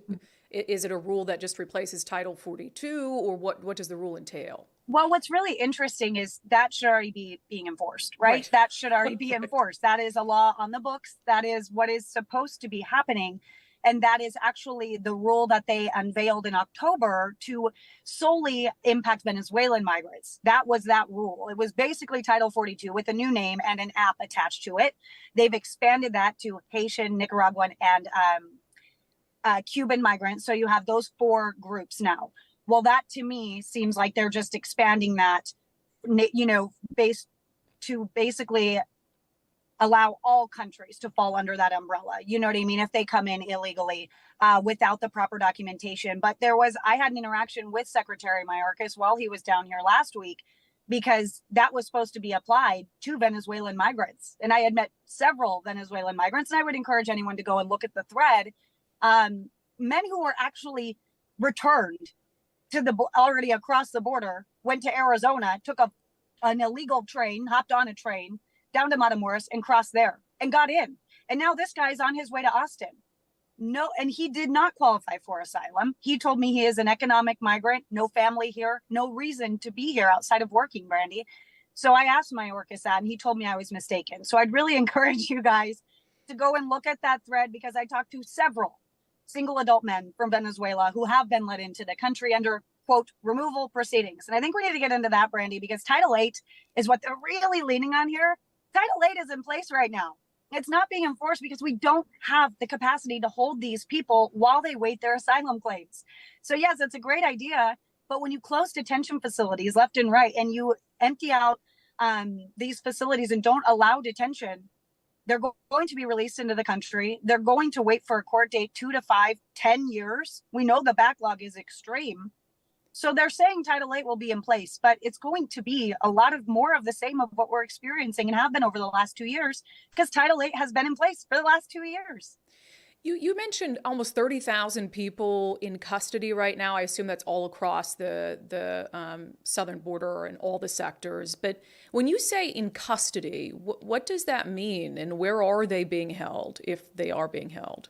Speaker 1: is it a rule that just replaces Title 42, or what does the rule entail?
Speaker 10: Well, what's really interesting is that should already be being enforced, right? That should already be enforced. That is a law on the books. That is what is supposed to be happening. And that is actually the rule that they unveiled in October to solely impact Venezuelan migrants. That was that rule. It was basically Title 42 with a new name and an app attached to it. They've expanded that to Haitian, Nicaraguan, and Cuban migrants. So you have those 4 groups now. Well, that to me seems like they're just expanding that, based to basically allow all countries to fall under that umbrella. You know what I mean? If they come in illegally without the proper documentation. But I had an interaction with Secretary Mayorkas while he was down here last week, because that was supposed to be applied to Venezuelan migrants. And I had met several Venezuelan migrants, and I would encourage anyone to go and look at the thread. Men who were actually returned to already across the border, went to Arizona, took an illegal train, hopped on a train down to Matamoros and crossed there and got in. And now this guy's on his way to Austin. No, and he did not qualify for asylum. He told me he is an economic migrant, no family here, no reason to be here outside of working, Brandi. So I asked Mayorkas that, and he told me I was mistaken. So I'd really encourage you guys to go and look at that thread, because I talked to several single adult men from Venezuela who have been let into the country under, quote, removal proceedings. And I think we need to get into that, Brandi, because Title 8 is what they're really leaning on here. Title 8 is in place right now. It's not being enforced because we don't have the capacity to hold these people while they wait their asylum claims. So yes, it's a great idea, but when you close detention facilities left and right, and you empty out these facilities and don't allow detention, they're going to be released into the country. They're going to wait for a court date 2 to 5, 10 years. We know the backlog is extreme. So they're saying Title 8 will be in place, but it's going to be a lot of more of the same of what we're experiencing and have been over the last 2 years, because Title 8 has been in place for the last 2 years.
Speaker 1: You mentioned almost 30,000 people in custody right now. I assume that's all across the southern border and all the sectors. But when you say in custody, what does that mean? And where are they being held, if they are being held?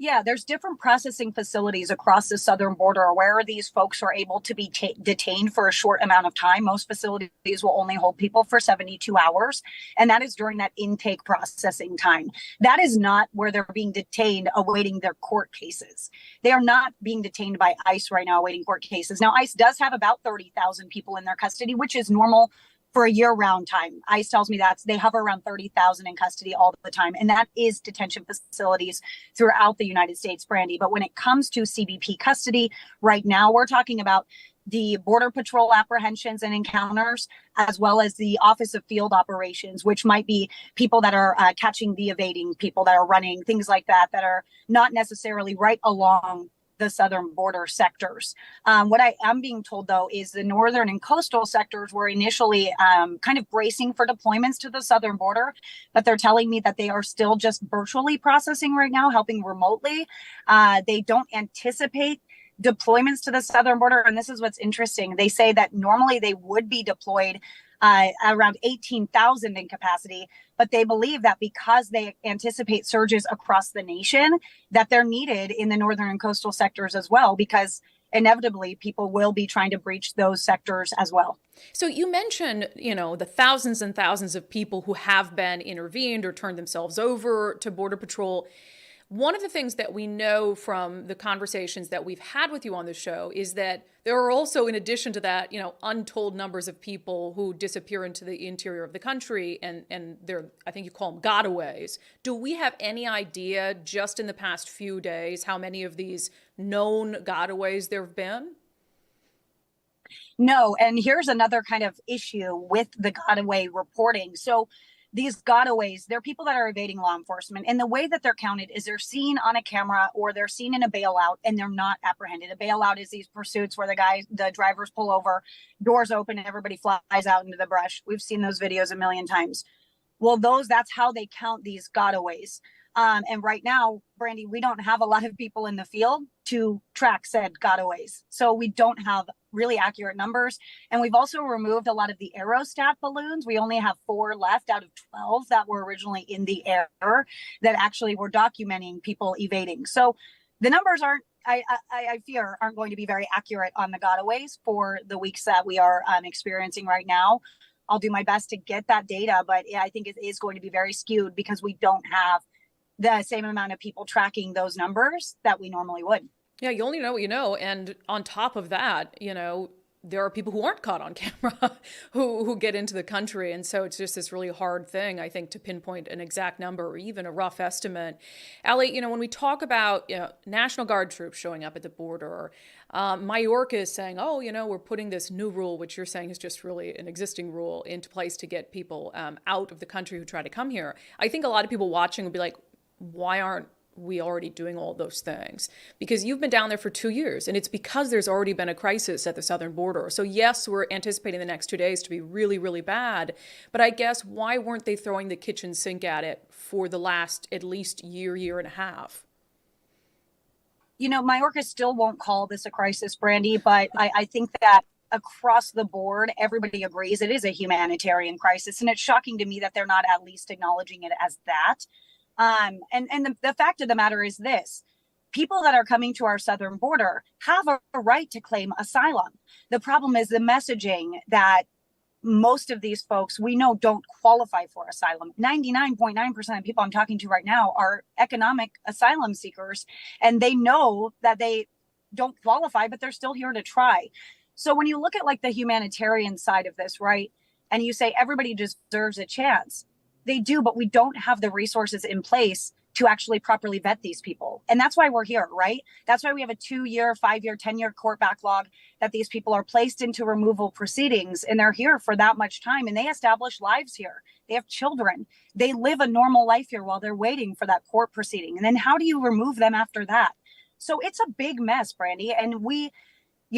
Speaker 10: Yeah, there's different processing facilities across the southern border where these folks are able to be detained for a short amount of time. Most facilities will only hold people for 72 hours, and that is during that intake processing time. That is not where they're being detained awaiting their court cases. They are not being detained by ICE right now awaiting court cases. Now, ICE does have about 30,000 people in their custody, which is normal for a year-round time. ICE tells me that they hover around 30,000 in custody all the time, and that is detention facilities throughout the United States, Brandi. But when it comes to CBP custody, right now we're talking about the Border Patrol apprehensions and encounters, as well as the Office of Field Operations, which might be people that are catching the evading, people that are running, things like that, that are not necessarily right along the southern border sectors. What I am being told, though, is the northern and coastal sectors were initially kind of bracing for deployments to the southern border, but they're telling me that they are still just virtually processing right now, helping remotely. They don't anticipate deployments to the southern border. And this is what's interesting. They say that normally they would be deployed around 18,000 in capacity, but they believe that because they anticipate surges across the nation, that they're needed in the northern and coastal sectors as well, because inevitably people will be trying to breach those sectors as well.
Speaker 1: So you mentioned, the thousands and thousands of people who have been intervened or turned themselves over to Border Patrol. One of the things that we know from the conversations that we've had with you on the show is that there are also, in addition to that, untold numbers of people who disappear into the interior of the country, and they're, I think you call them gotaways. Do we have any idea, just in the past few days, how many of these known gotaways there have been?
Speaker 10: No, and here's another kind of issue with the gotaway reporting. So these gotaways, they're people that are evading law enforcement. And the way that they're counted is they're seen on a camera or they're seen in a bailout and they're not apprehended. A bailout is these pursuits where the drivers pull over, doors open, and everybody flies out into the brush. We've seen those videos a million times. Well, that's how they count these gotaways. And right now, Brandi, we don't have a lot of people in the field to track said gotaways. So we don't have really accurate numbers. And we've also removed a lot of the aerostat balloons. We only have 4 left out of 12 that were originally in the air that actually were documenting people evading. So the numbers I fear, aren't going to be very accurate on the gotaways for the weeks that we are experiencing right now. I'll do my best to get that data, but I think it is going to be very skewed because we don't have the same amount of people tracking those numbers that we normally would.
Speaker 1: Yeah, you only know what you know. And on top of that, there are people who aren't caught on camera who get into the country. And so it's just this really hard thing, I think, to pinpoint an exact number or even a rough estimate. Allie, when we talk about National Guard troops showing up at the border, Mayorkas is saying, we're putting this new rule, which you're saying is just really an existing rule, into place to get people out of the country who try to come here. I think a lot of people watching will be like, why aren't we already doing all those things? Because you've been down there for 2 years, and it's because there's already been a crisis at the southern border. So yes, we're anticipating the next 2 days to be really, really bad. But I guess why weren't they throwing the kitchen sink at it for the last at least year and a half?
Speaker 10: Mayorkas still won't call this a crisis, Brandi, but I think that across the board, everybody agrees it is a humanitarian crisis. And it's shocking to me that they're not at least acknowledging it as that. And the fact of the matter is this: people that are coming to our southern border have a right to claim asylum. The problem is the messaging that most of these folks we know don't qualify for asylum. 99.9% of people I'm talking to right now are economic asylum seekers, and they know that they don't qualify, but they're still here to try. So when you look at like the humanitarian side of this, right, and you say everybody deserves a chance, they do, but we don't have the resources in place to actually properly vet these people. And that's why we're here, right? That's why we have a 2-year, 5-year, 10-year court backlog, that these people are placed into removal proceedings and they're here for that much time and they establish lives here. They have children. They live a normal life here while they're waiting for that court proceeding. And then how do you remove them after that? So it's a big mess, Brandi. And we,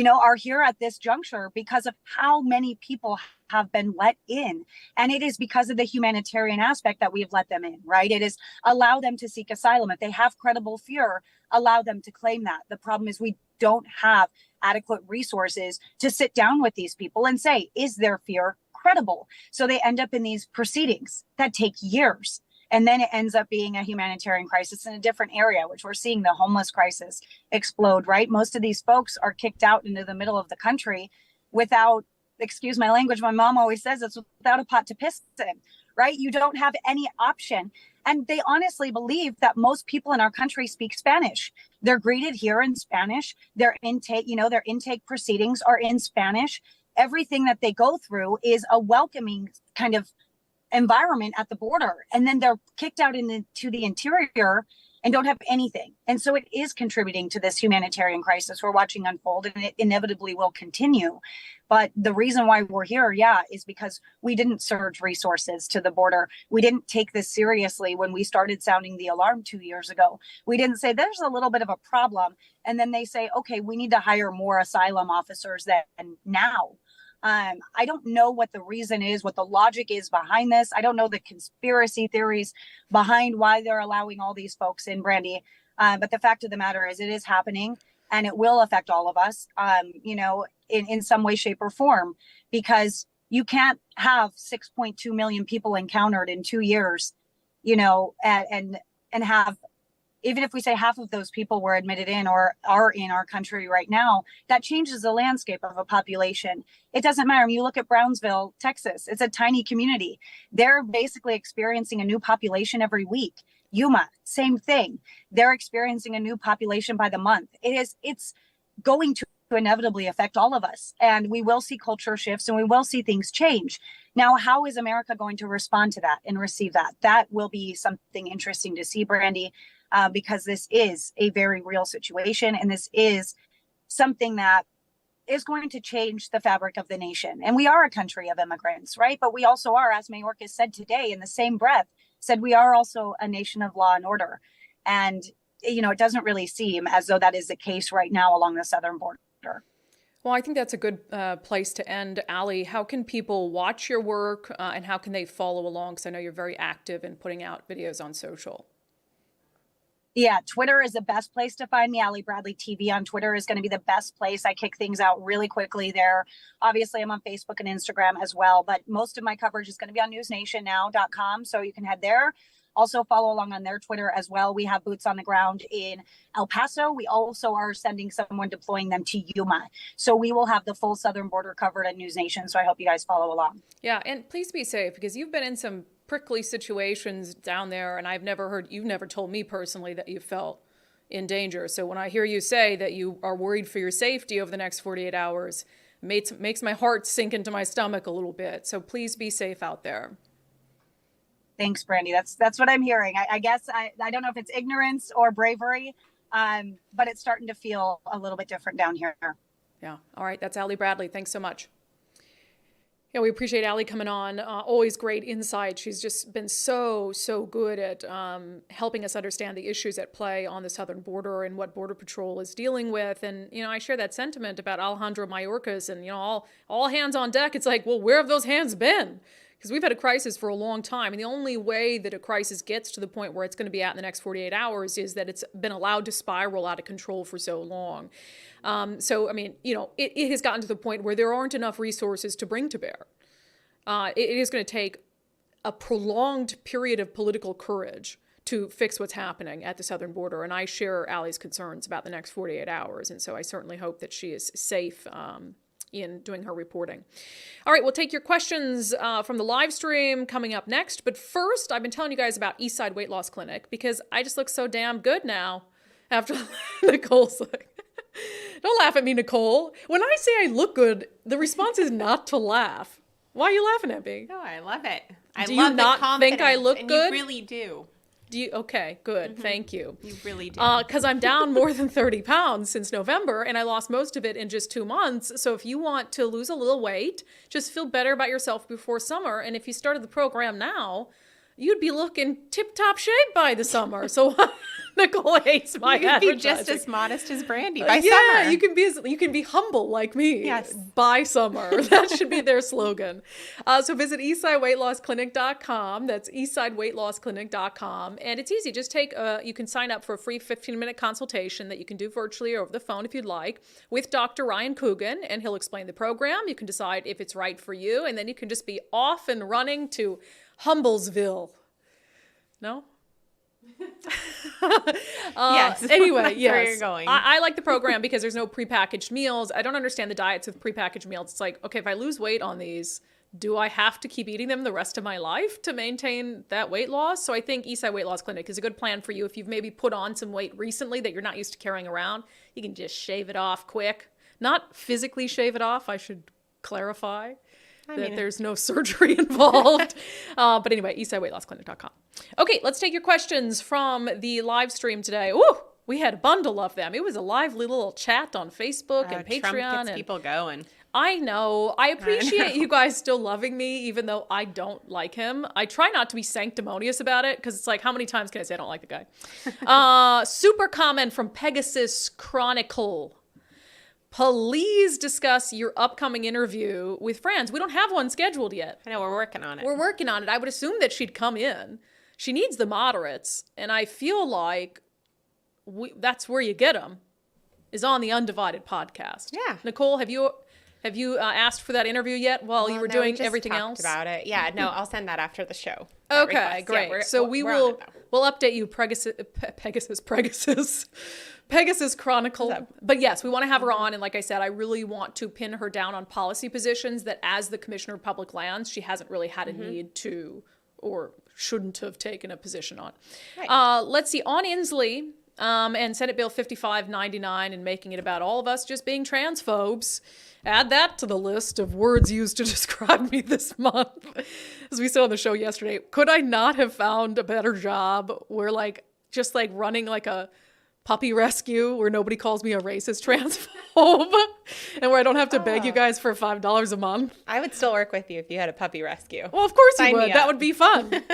Speaker 10: are here at this juncture because of how many people have been let in. And it is because of the humanitarian aspect that we've let them in, right? It is allow them to seek asylum. If they have credible fear, allow them to claim that. The problem is we don't have adequate resources to sit down with these people and say, is their fear credible? So they end up in these proceedings that take years. And then it ends up being a humanitarian crisis in a different area, which we're seeing the homeless crisis explode, right? Most of these folks are kicked out into the middle of the country without, excuse my language, my mom always says it's without a pot to piss in, right? You don't have any option. And they honestly believe that most people in our country speak Spanish. They're greeted here in Spanish. Their intake proceedings are in Spanish. Everything that they go through is a welcoming kind of environment at the border, and then they're kicked out into the interior and don't have anything. And so it is contributing to this humanitarian crisis we're watching unfold, and it inevitably will continue. But the reason why we're here, is because we didn't surge resources to the border. We didn't take this seriously when we started sounding the alarm 2 years ago. We didn't say there's a little bit of a problem, and then they say, okay, we need to hire more asylum officers than now. I don't know what the reason is, what the logic is behind this. I don't know the conspiracy theories behind why they're allowing all these folks in, Brandi. But the fact of the matter is it is happening, and it will affect all of us, in some way, shape, or form, because you can't have 6.2 million people encountered in 2 years, and have, even if we say half of those people were admitted in or are in our country right now, that changes the landscape of a population. It doesn't matter. When you look at Brownsville, Texas, it's a tiny community. They're basically experiencing a new population every week. Yuma, same thing. They're experiencing a new population by the month. It's going to inevitably affect all of us, and we will see culture shifts and we will see things change. Now, how is America going to respond to that and receive that? That will be something interesting to see, Brandi, because this is a very real situation, and this is something that is going to change the fabric of the nation. And we are a country of immigrants, right? But we also are, as Mayorkas said today in the same breath, said we are also a nation of law and order. And, it doesn't really seem as though that is the case right now along the southern border.
Speaker 1: Well, I think that's a good place to end. Allie, how can people watch your work and how can they follow along? Because I know you're very active in putting out videos on social.
Speaker 10: Yeah, Twitter is the best place to find me. Allie Bradley TV on Twitter is going to be the best place. I kick things out really quickly there. Obviously, I'm on Facebook and Instagram as well, but most of my coverage is going to be on newsnationnow.com, so you can head there. Also follow along on their Twitter as well. We have boots on the ground in El Paso. We also are sending someone deploying them to Yuma. So we will have the full southern border covered at News Nation. So I hope you guys follow along.
Speaker 1: Yeah, and please be safe because you've been in some prickly situations down there, and you've never told me personally that you felt in danger. So when I hear you say that you are worried for your safety over the next 48 hours, makes my heart sink into my stomach a little bit. So please be safe out there.
Speaker 10: Thanks, Brandi. That's what I'm hearing. I guess I don't know if it's ignorance or bravery, but it's starting to feel a little bit different down here.
Speaker 1: Yeah. All right. That's Allie Bradley. Thanks so much. Yeah, we appreciate Allie coming on. Always great insight. She's just been so good at helping us understand the issues at play on the southern border and what Border Patrol is dealing with. And, I share that sentiment about Alejandro Mayorkas and, all hands on deck. It's like, well, where have those hands been? Because we've had a crisis for a long time. And the only way that a crisis gets to the point where it's going to be at in the next 48 hours is that it's been allowed to spiral out of control for so long. It has gotten to the point where there aren't enough resources to bring to bear. It is going to take a prolonged period of political courage to fix what's happening at the southern border. And I share Allie's concerns about the next 48 hours. And so I certainly hope that she is safe in doing her reporting. All right, we'll take your questions from the live stream coming up next. But first, I've been telling you guys about Eastside Weight Loss Clinic because I just look so damn good now after Nicole's like, don't laugh at me, Nicole. When I say I look good, the response is not to laugh. Why are you laughing at me?
Speaker 3: No, I love it.
Speaker 1: Do you not think I look good?
Speaker 3: You really do.
Speaker 1: Okay, good. Mm-hmm. Thank you.
Speaker 3: You really do.
Speaker 1: Because I'm down more than 30 pounds since November, and I lost most of it in just 2 months. So if you want to lose a little weight, just feel better about yourself before summer. And if you started the program now, you'd be looking tip-top shape by the summer. So Nicole hates my advertising.
Speaker 3: You'd be just as modest as Brandi by summer.
Speaker 1: Yeah, you can be humble like me.
Speaker 3: Yes.
Speaker 1: By summer. That should be their slogan. So visit eastsideweightlossclinic.com. That's eastsideweightlossclinic.com. And it's easy. Just you can sign up for a free 15-minute consultation that you can do virtually or over the phone if you'd like with Dr. Ryan Coogan, and he'll explain the program. You can decide if it's right for you, and then you can just be off and running to Humblesville. No?
Speaker 3: Yes.
Speaker 1: Anyway, yes.
Speaker 3: Where you're going.
Speaker 1: I like the program because there's no prepackaged meals. I don't understand the diets with prepackaged meals. It's like, okay, if I lose weight on these, do I have to keep eating them the rest of my life to maintain that weight loss? So I think Eastside Weight Loss Clinic is a good plan for you if you've maybe put on some weight recently that you're not used to carrying around. You can just shave it off quick. Not physically shave it off, I should clarify. There's no surgery involved. But anyway, eastsideweightlossclinic.com. Okay, let's take your questions from the live stream today. Ooh, we had a bundle of them. It was a lively little chat on Facebook and Patreon.
Speaker 3: Trump gets people going.
Speaker 1: I know. I appreciate you guys still loving me, even though I don't like him. I try not to be sanctimonious about it, because it's like, how many times can I say I don't like the guy? Super comment from Pegasus Chronicle. Please discuss your upcoming interview with Franz. We don't have one scheduled yet.
Speaker 3: I know, we're working on it.
Speaker 1: We're working on it. I would assume that she'd come in. She needs the moderates, and I feel like that's where you get them, is on the Undivided podcast.
Speaker 3: Yeah.
Speaker 1: Nicole, have you asked for that interview yet while you were doing everything else?
Speaker 3: About it. Yeah, no, I'll send that after the show.
Speaker 1: Okay, great.
Speaker 3: Yeah,
Speaker 1: so we'll update you, Pegasus Chronicle. But yes, we want to have her on. And like I said, I really want to pin her down on policy positions that as the Commissioner of Public Lands, she hasn't really had a need to or shouldn't have taken a position on.
Speaker 3: Right.
Speaker 1: Let's see, on Inslee and Senate Bill 5599 and making it about all of us just being transphobes. Add that to the list of words used to describe me this month. As we said on the show yesterday, could I not have found a better job where just running like a puppy rescue where nobody calls me a racist transphobe and where I don't have to beg you guys for $5 a month?
Speaker 3: I would still work with you if you had a puppy rescue.
Speaker 1: Well, of course you
Speaker 3: Sign me
Speaker 1: would.
Speaker 3: up.
Speaker 1: That would be fun.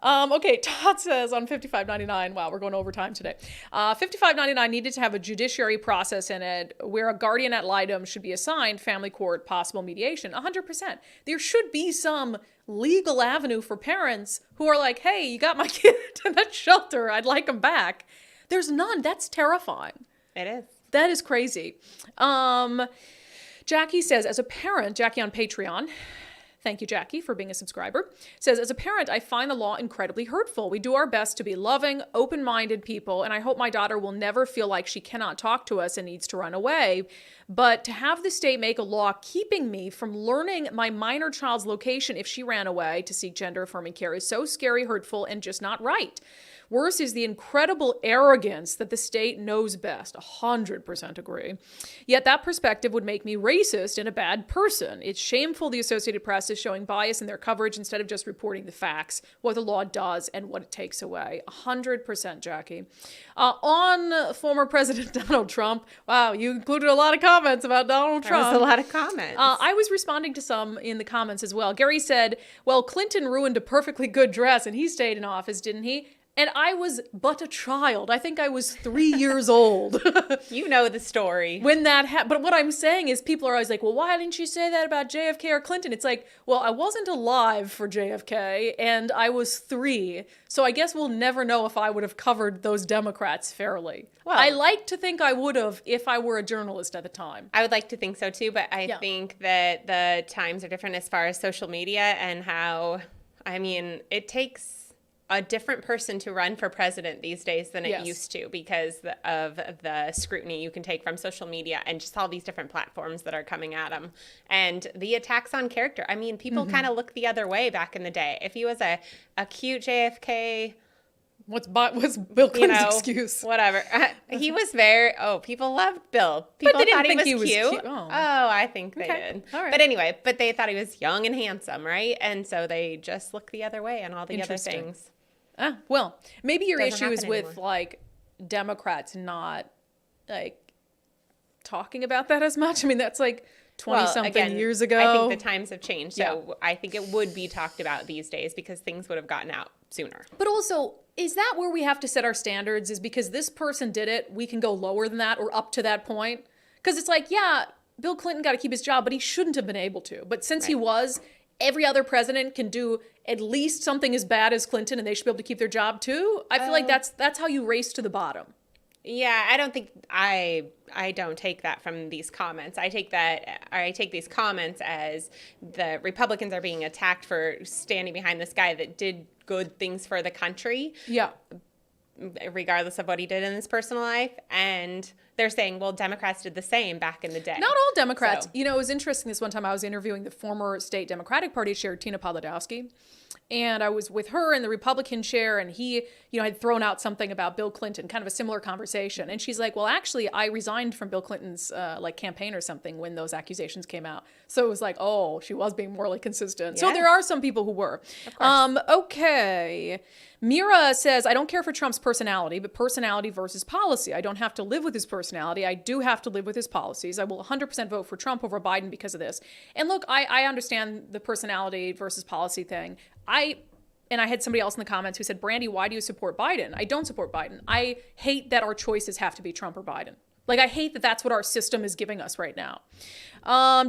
Speaker 1: Okay, Todd says on 5599, wow, we're going overtime today. 5599 needed to have a judiciary process in it where a guardian ad litem should be assigned, family court, possible mediation. 100%. There should be some legal avenue for parents who are like, hey, you got my kid in that shelter. I'd like him back. There's none. That's terrifying.
Speaker 3: It is.
Speaker 1: That is crazy. Jackie says, as a parent, Jackie on Patreon, thank you, Jackie, for being a subscriber, says, as a parent, I find the law incredibly hurtful. We do our best to be loving, open-minded people, and I hope my daughter will never feel like she cannot talk to us and needs to run away. But to have the state make a law keeping me from learning my minor child's location if she ran away to seek gender-affirming care is so scary, hurtful, and just not right. Worse is the incredible arrogance that the state knows best. 100% agree. Yet that perspective would make me racist and a bad person. It's shameful the Associated Press is showing bias in their coverage instead of just reporting the facts, what the law does and what it takes away. 100%, Jackie. On former President Donald Trump, wow, you included a lot of comments about Donald Trump.
Speaker 3: There was a lot of comments.
Speaker 1: I was responding to some in the comments as well. Gary said, well, Clinton ruined a perfectly good dress and he stayed in office, didn't he? And I was but a child. I think I was 3 years old.
Speaker 3: You know the story.
Speaker 1: When that happened. But what I'm saying is people are always like, well, why didn't you say that about JFK or Clinton? It's like, well, I wasn't alive for JFK and I was 3. So I guess we'll never know if I would have covered those Democrats fairly. Well, I like to think I would have if I were a journalist at the time.
Speaker 3: I would like to think so too, but I think that the times are different as far as social media and how, I mean, it takes a different person to run for president these days than it used to because of the scrutiny you can take from social media and just all these different platforms that are coming at them. And the attacks on character. I mean, people kind of look the other way back in the day. If he was a cute JFK...
Speaker 1: What's Bill Clinton's excuse?
Speaker 3: Whatever. He was very... Oh, people loved Bill. People
Speaker 1: but they
Speaker 3: thought
Speaker 1: didn't
Speaker 3: he
Speaker 1: think
Speaker 3: was cute.
Speaker 1: Oh,
Speaker 3: I think they did.
Speaker 1: All right.
Speaker 3: But anyway, but they thought he was young and handsome, right? And so they just look the other way on all the other things.
Speaker 1: Well, maybe your
Speaker 3: Doesn't
Speaker 1: issue is
Speaker 3: happen
Speaker 1: with
Speaker 3: anymore.
Speaker 1: like Democrats not like talking about that as much. I mean, that's like 20-something years ago.
Speaker 3: I think the times have changed. So I think it would be talked about these days because things would have gotten out sooner.
Speaker 1: But also, is that where we have to set our standards? Is because this person did it, we can go lower than that or up to that point? Because it's like, yeah, Bill Clinton got to keep his job, but he shouldn't have been able to. But since he was, every other president can do at least something as bad as Clinton and they should be able to keep their job too. I feel like that's how you race to the bottom.
Speaker 3: Yeah, I don't think I don't take that from these comments. I take these comments as the Republicans are being attacked for standing behind this guy that did good things for the country.
Speaker 1: Yeah.
Speaker 3: Regardless of what he did in his personal life. And they're saying, well, Democrats did the same back in the day.
Speaker 1: Not all Democrats.
Speaker 3: So.
Speaker 1: You know, it was interesting this one time I was interviewing the former state Democratic Party chair, Tina Polodowski. And I was with her in the Republican chair, and he, you know, had thrown out something about Bill Clinton, kind of a similar conversation. And she's like, well, actually, I resigned from Bill Clinton's campaign or something when those accusations came out. So it was like, oh, she was being morally consistent. Yes. So there are some people who were.
Speaker 3: Of course.
Speaker 1: Okay. Mira says, I don't care for Trump's personality, but personality versus policy. I don't have to live with his personality. I do have to live with his policies. I will 100% vote for Trump over Biden because of this. And look, I understand the personality versus policy thing. I had somebody else in the comments who said, Brandi, why do you support Biden? I don't support Biden. I hate that our choices have to be Trump or Biden. Like, I hate that that's what our system is giving us right now.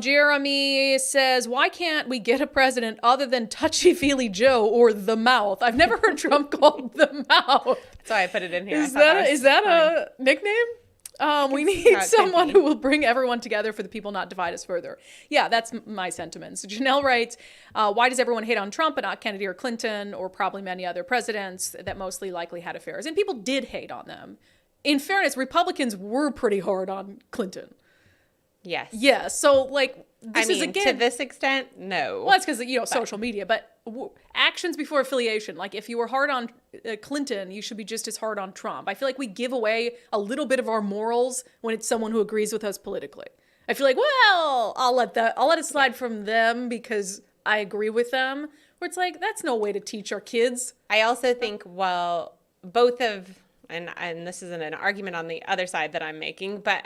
Speaker 1: Jeremy says, why can't we get a president other than Touchy-Feely Joe or the Mouth? I've never heard Trump called the Mouth.
Speaker 3: That's why I put it in here.
Speaker 1: Is that a nickname? We need someone who will bring everyone together for the people, not divide us further. Yeah, that's my sentiments. Janelle writes, why does everyone hate on Trump but not Kennedy or Clinton or probably many other presidents that mostly likely had affairs? And people did hate on them. In fairness, Republicans were pretty hard on Clinton.
Speaker 3: Yes.
Speaker 1: Yeah, so like this is again
Speaker 3: to this extent, no.
Speaker 1: Well, that's because social media, but actions before affiliation. Like if you were hard on Clinton, you should be just as hard on Trump. I feel like we give away a little bit of our morals when it's someone who agrees with us politically. I feel like, well, I'll let it slide from them because I agree with them. Where it's like, that's no way to teach our kids.
Speaker 3: I also think, both of, and this isn't an argument on the other side that I'm making, but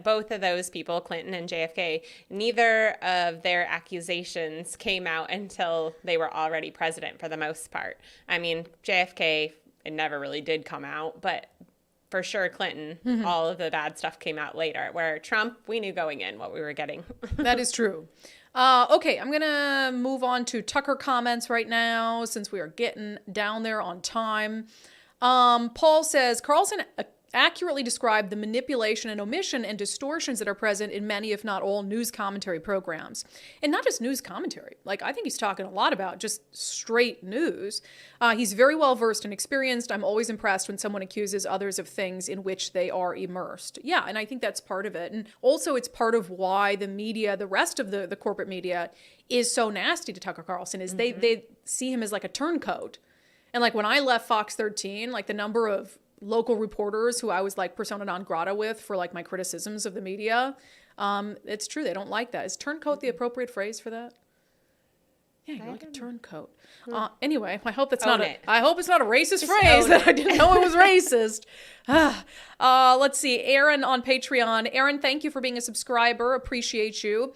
Speaker 3: both of those people, Clinton and JFK, neither of their accusations came out until they were already president for the most part. I mean, JFK, it never really did come out, but for sure Clinton, all of the bad stuff came out later, where Trump, we knew going in what we were getting.
Speaker 1: That is true. Okay, I'm going to move on to Tucker comments right now since we are getting down there on time. Paul says, Carlson accurately described the manipulation and omission and distortions that are present in many, if not all, news commentary programs. And not just news commentary. Like, I think he's talking a lot about just straight news. He's very well versed and experienced. I'm always impressed when someone accuses others of things in which they are immersed. Yeah, and I think that's part of it. And also it's part of why the media, the rest of the corporate media, is so nasty to Tucker Carlson, is they see him as like a turncoat. And like when I left Fox 13, like the number of local reporters who I was like persona non grata with for like my criticisms of the media, it's true. They don't like that. Is turncoat the appropriate phrase for that? Yeah, you're like a turncoat. Anyway, I hope it's not a racist phrase that I didn't know it was racist. Let's see. Aaron on Patreon. Aaron, thank you for being a subscriber. Appreciate you.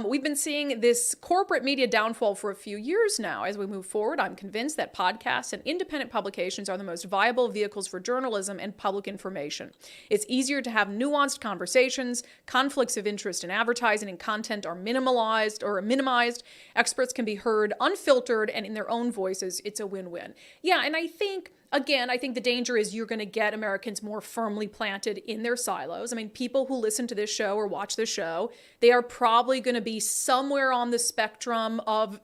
Speaker 1: We've been seeing this corporate media downfall for a few years now. As we move forward, I'm convinced that podcasts and independent publications are the most viable vehicles for journalism and public information. It's easier to have nuanced conversations. Conflicts of interest in advertising and content are minimized. Experts can be heard unfiltered and in their own voices. It's a win-win. Yeah, and I think the danger is you're going to get Americans more firmly planted in their silos. I mean, people who listen to this show or watch this show, they are probably going to be somewhere on the spectrum of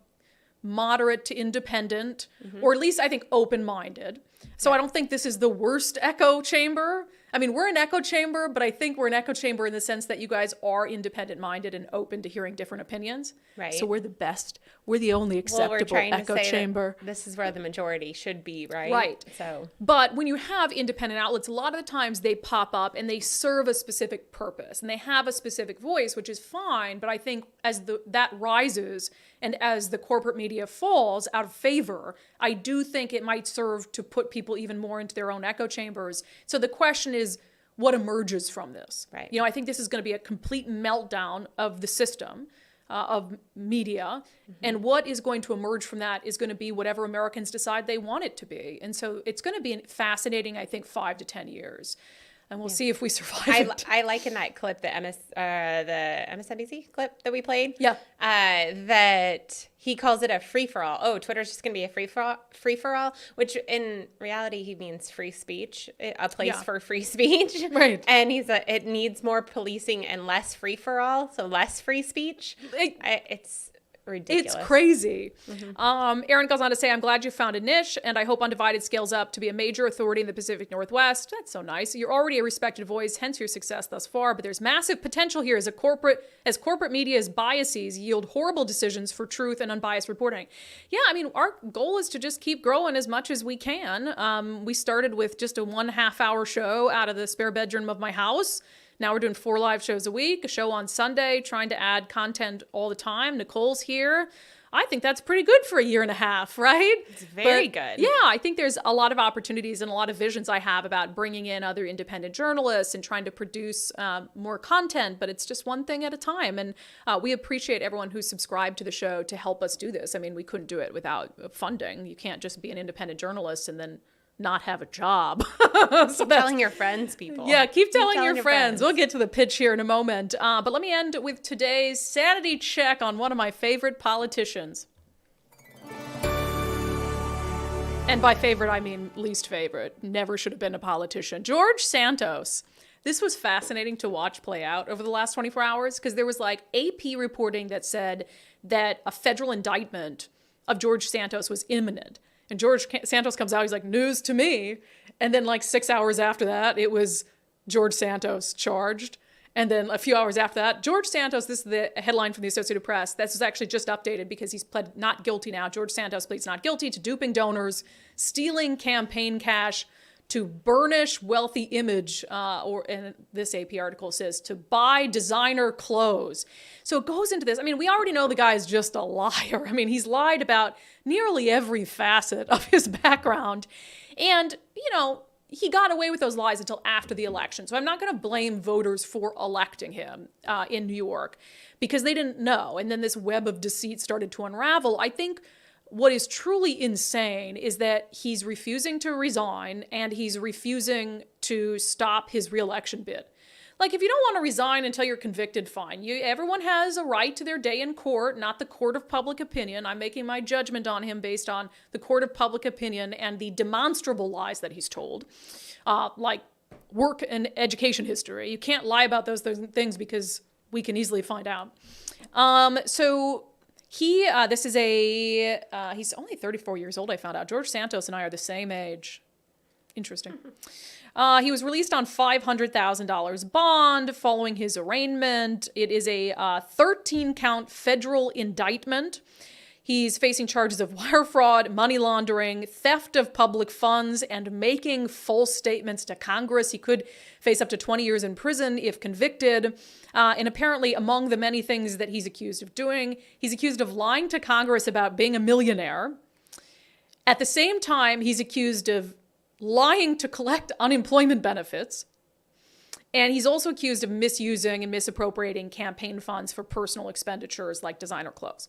Speaker 1: moderate to independent, or at least I think open-minded. So I don't think this is the worst echo chamber. I mean, we're an echo chamber, but I think we're an echo chamber in the sense that you guys are independent-minded and open to hearing different opinions.
Speaker 3: Right.
Speaker 1: So we're the best. We're the only acceptable echo chamber.
Speaker 3: This is where the majority should be, right?
Speaker 1: Right.
Speaker 3: So,
Speaker 1: but when you have independent outlets, a lot of the times they pop up and they serve a specific purpose and they have a specific voice, which is fine. But I think as that rises and as the corporate media falls out of favor, I do think it might serve to put people even more into their own echo chambers. So the question is, what emerges from this?
Speaker 3: Right.
Speaker 1: You know, I think this is going to be a complete meltdown of the system. Of media, and what is going to emerge from that is going to be whatever Americans decide they want it to be. And so it's going to be fascinating, I think, 5 to 10 years. And we'll see if we survive it.
Speaker 3: I like in that clip, the MSNBC clip that we played, that he calls it a free-for-all. Oh, Twitter's just going to be a free-for-all, which in reality he means free speech, a place for free speech.
Speaker 1: Right.
Speaker 3: And it needs more policing and less free-for-all, so less free speech. It's ridiculous.
Speaker 1: It's crazy. Aaron goes on to say, I'm glad you found a niche, and I hope Undivided scales up to be a major authority in the Pacific Northwest. That's so nice. You're already a respected voice, hence your success thus far, but there's massive potential here as corporate media's biases yield horrible decisions for truth and unbiased reporting. Yeah, I mean, our goal is to just keep growing as much as we can. We started with just a 1.5 hour show out of the spare bedroom of my house. Now we're doing 4 live shows a week, a show on Sunday, trying to add content all the time. Nicole's here. I think that's pretty good for a 1.5 years, right?
Speaker 3: It's very good.
Speaker 1: Yeah, I think there's a lot of opportunities and a lot of visions I have about bringing in other independent journalists and trying to produce more content, but it's just one thing at a time. And we appreciate everyone who's subscribed to the show to help us do this. I mean, we couldn't do it without funding. You can't just be an independent journalist and then not have a job.
Speaker 3: So telling your friends, people.
Speaker 1: Yeah, keep telling your friends. We'll get to the pitch here in a moment. But let me end with today's sanity check on one of my favorite politicians. And by favorite, I mean least favorite. Never should have been a politician. George Santos. This was fascinating to watch play out over the last 24 hours because there was like AP reporting that said that a federal indictment of George Santos was imminent. And George Santos comes out, he's like, news to me. And then like 6 hours after that, it was George Santos charged. And then a few hours after that, George Santos, this is the headline from the Associated Press. This was actually just updated because he's pled not guilty now. George Santos pleads not guilty to duping donors, stealing campaign cash, to burnish wealthy image, and this AP article says, to buy designer clothes. So it goes into this. I mean, we already know the guy is just a liar. I mean, he's lied about nearly every facet of his background. And, he got away with those lies until after the election. So I'm not going to blame voters for electing him in New York because they didn't know. And then this web of deceit started to unravel. I think what is truly insane is that he's refusing to resign and he's refusing to stop his reelection bid. Like, if you don't want to resign until you're convicted, fine. Everyone has a right to their day in court, not the court of public opinion. I'm making my judgment on him based on the court of public opinion and the demonstrable lies that he's told, like work and education history. You can't lie about those things because we can easily find out. So he's only 34 years old, I found out. George Santos and I are the same age. Interesting. He was released on $500,000 bond following his arraignment. It is a 13-count federal indictment. He's facing charges of wire fraud, money laundering, theft of public funds, and making false statements to Congress. He could face up to 20 years in prison if convicted. And apparently, among the many things that he's accused of doing, he's accused of lying to Congress about being a millionaire. At the same time, he's accused of lying to collect unemployment benefits. And he's also accused of misusing and misappropriating campaign funds for personal expenditures like designer clothes,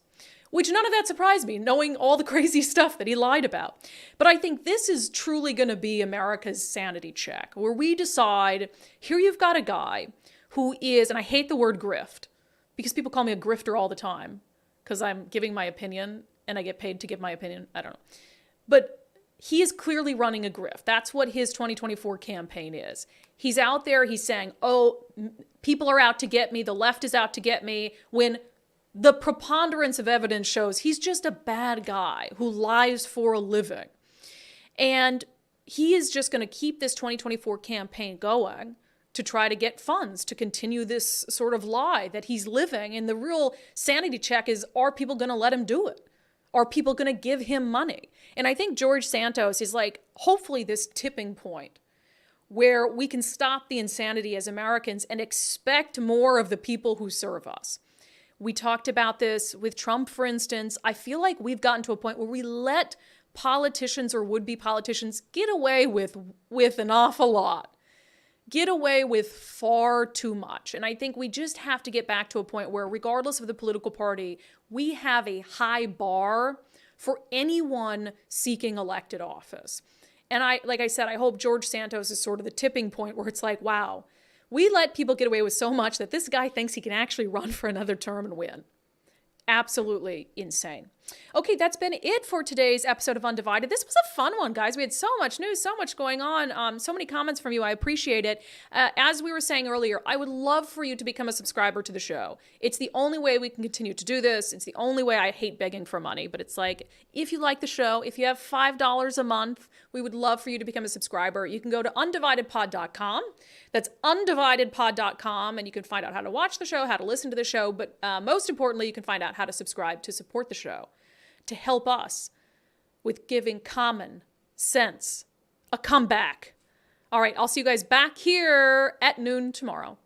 Speaker 1: which none of that surprised me, knowing all the crazy stuff that he lied about. But I think this is truly going to be America's sanity check, where we decide, here you've got a guy who is, and I hate the word grift, because people call me a grifter all the time, because I'm giving my opinion, and I get paid to give my opinion. I don't know. But he is clearly running a grift. That's what his 2024 campaign is. He's out there, he's saying, people are out to get me, the left is out to get me, when the preponderance of evidence shows he's just a bad guy who lies for a living. And he is just going to keep this 2024 campaign going to try to get funds to continue this sort of lie that he's living. And the real sanity check is, are people going to let him do it? Are people going to give him money? And I think George Santos is hopefully this tipping point where we can stop the insanity as Americans and expect more of the people who serve us. We talked about this with Trump, for instance. I feel like we've gotten to a point where we let politicians or would-be politicians get away with an awful lot, get away with far too much. And I think we just have to get back to a point where, regardless of the political party, we have a high bar for anyone seeking elected office. And like I said, I hope George Santos is sort of the tipping point where it's like, wow, we let people get away with so much that this guy thinks he can actually run for another term and win. Absolutely insane. Okay, that's been it for today's episode of Undivided. This was a fun one, guys. We had so much news, so much going on, so many comments from you. I appreciate it. As we were saying earlier, I would love for you to become a subscriber to the show. It's the only way we can continue to do this. It's the only way. I hate begging for money, but it's like, if you like the show, if you have $5 a month, we would love for you to become a subscriber. You can go to undividedpod.com. That's undividedpod.com, and you can find out how to watch the show, how to listen to the show, but most importantly, you can find out how to subscribe to support the show, to help us with giving common sense a comeback. All right, I'll see you guys back here at noon tomorrow.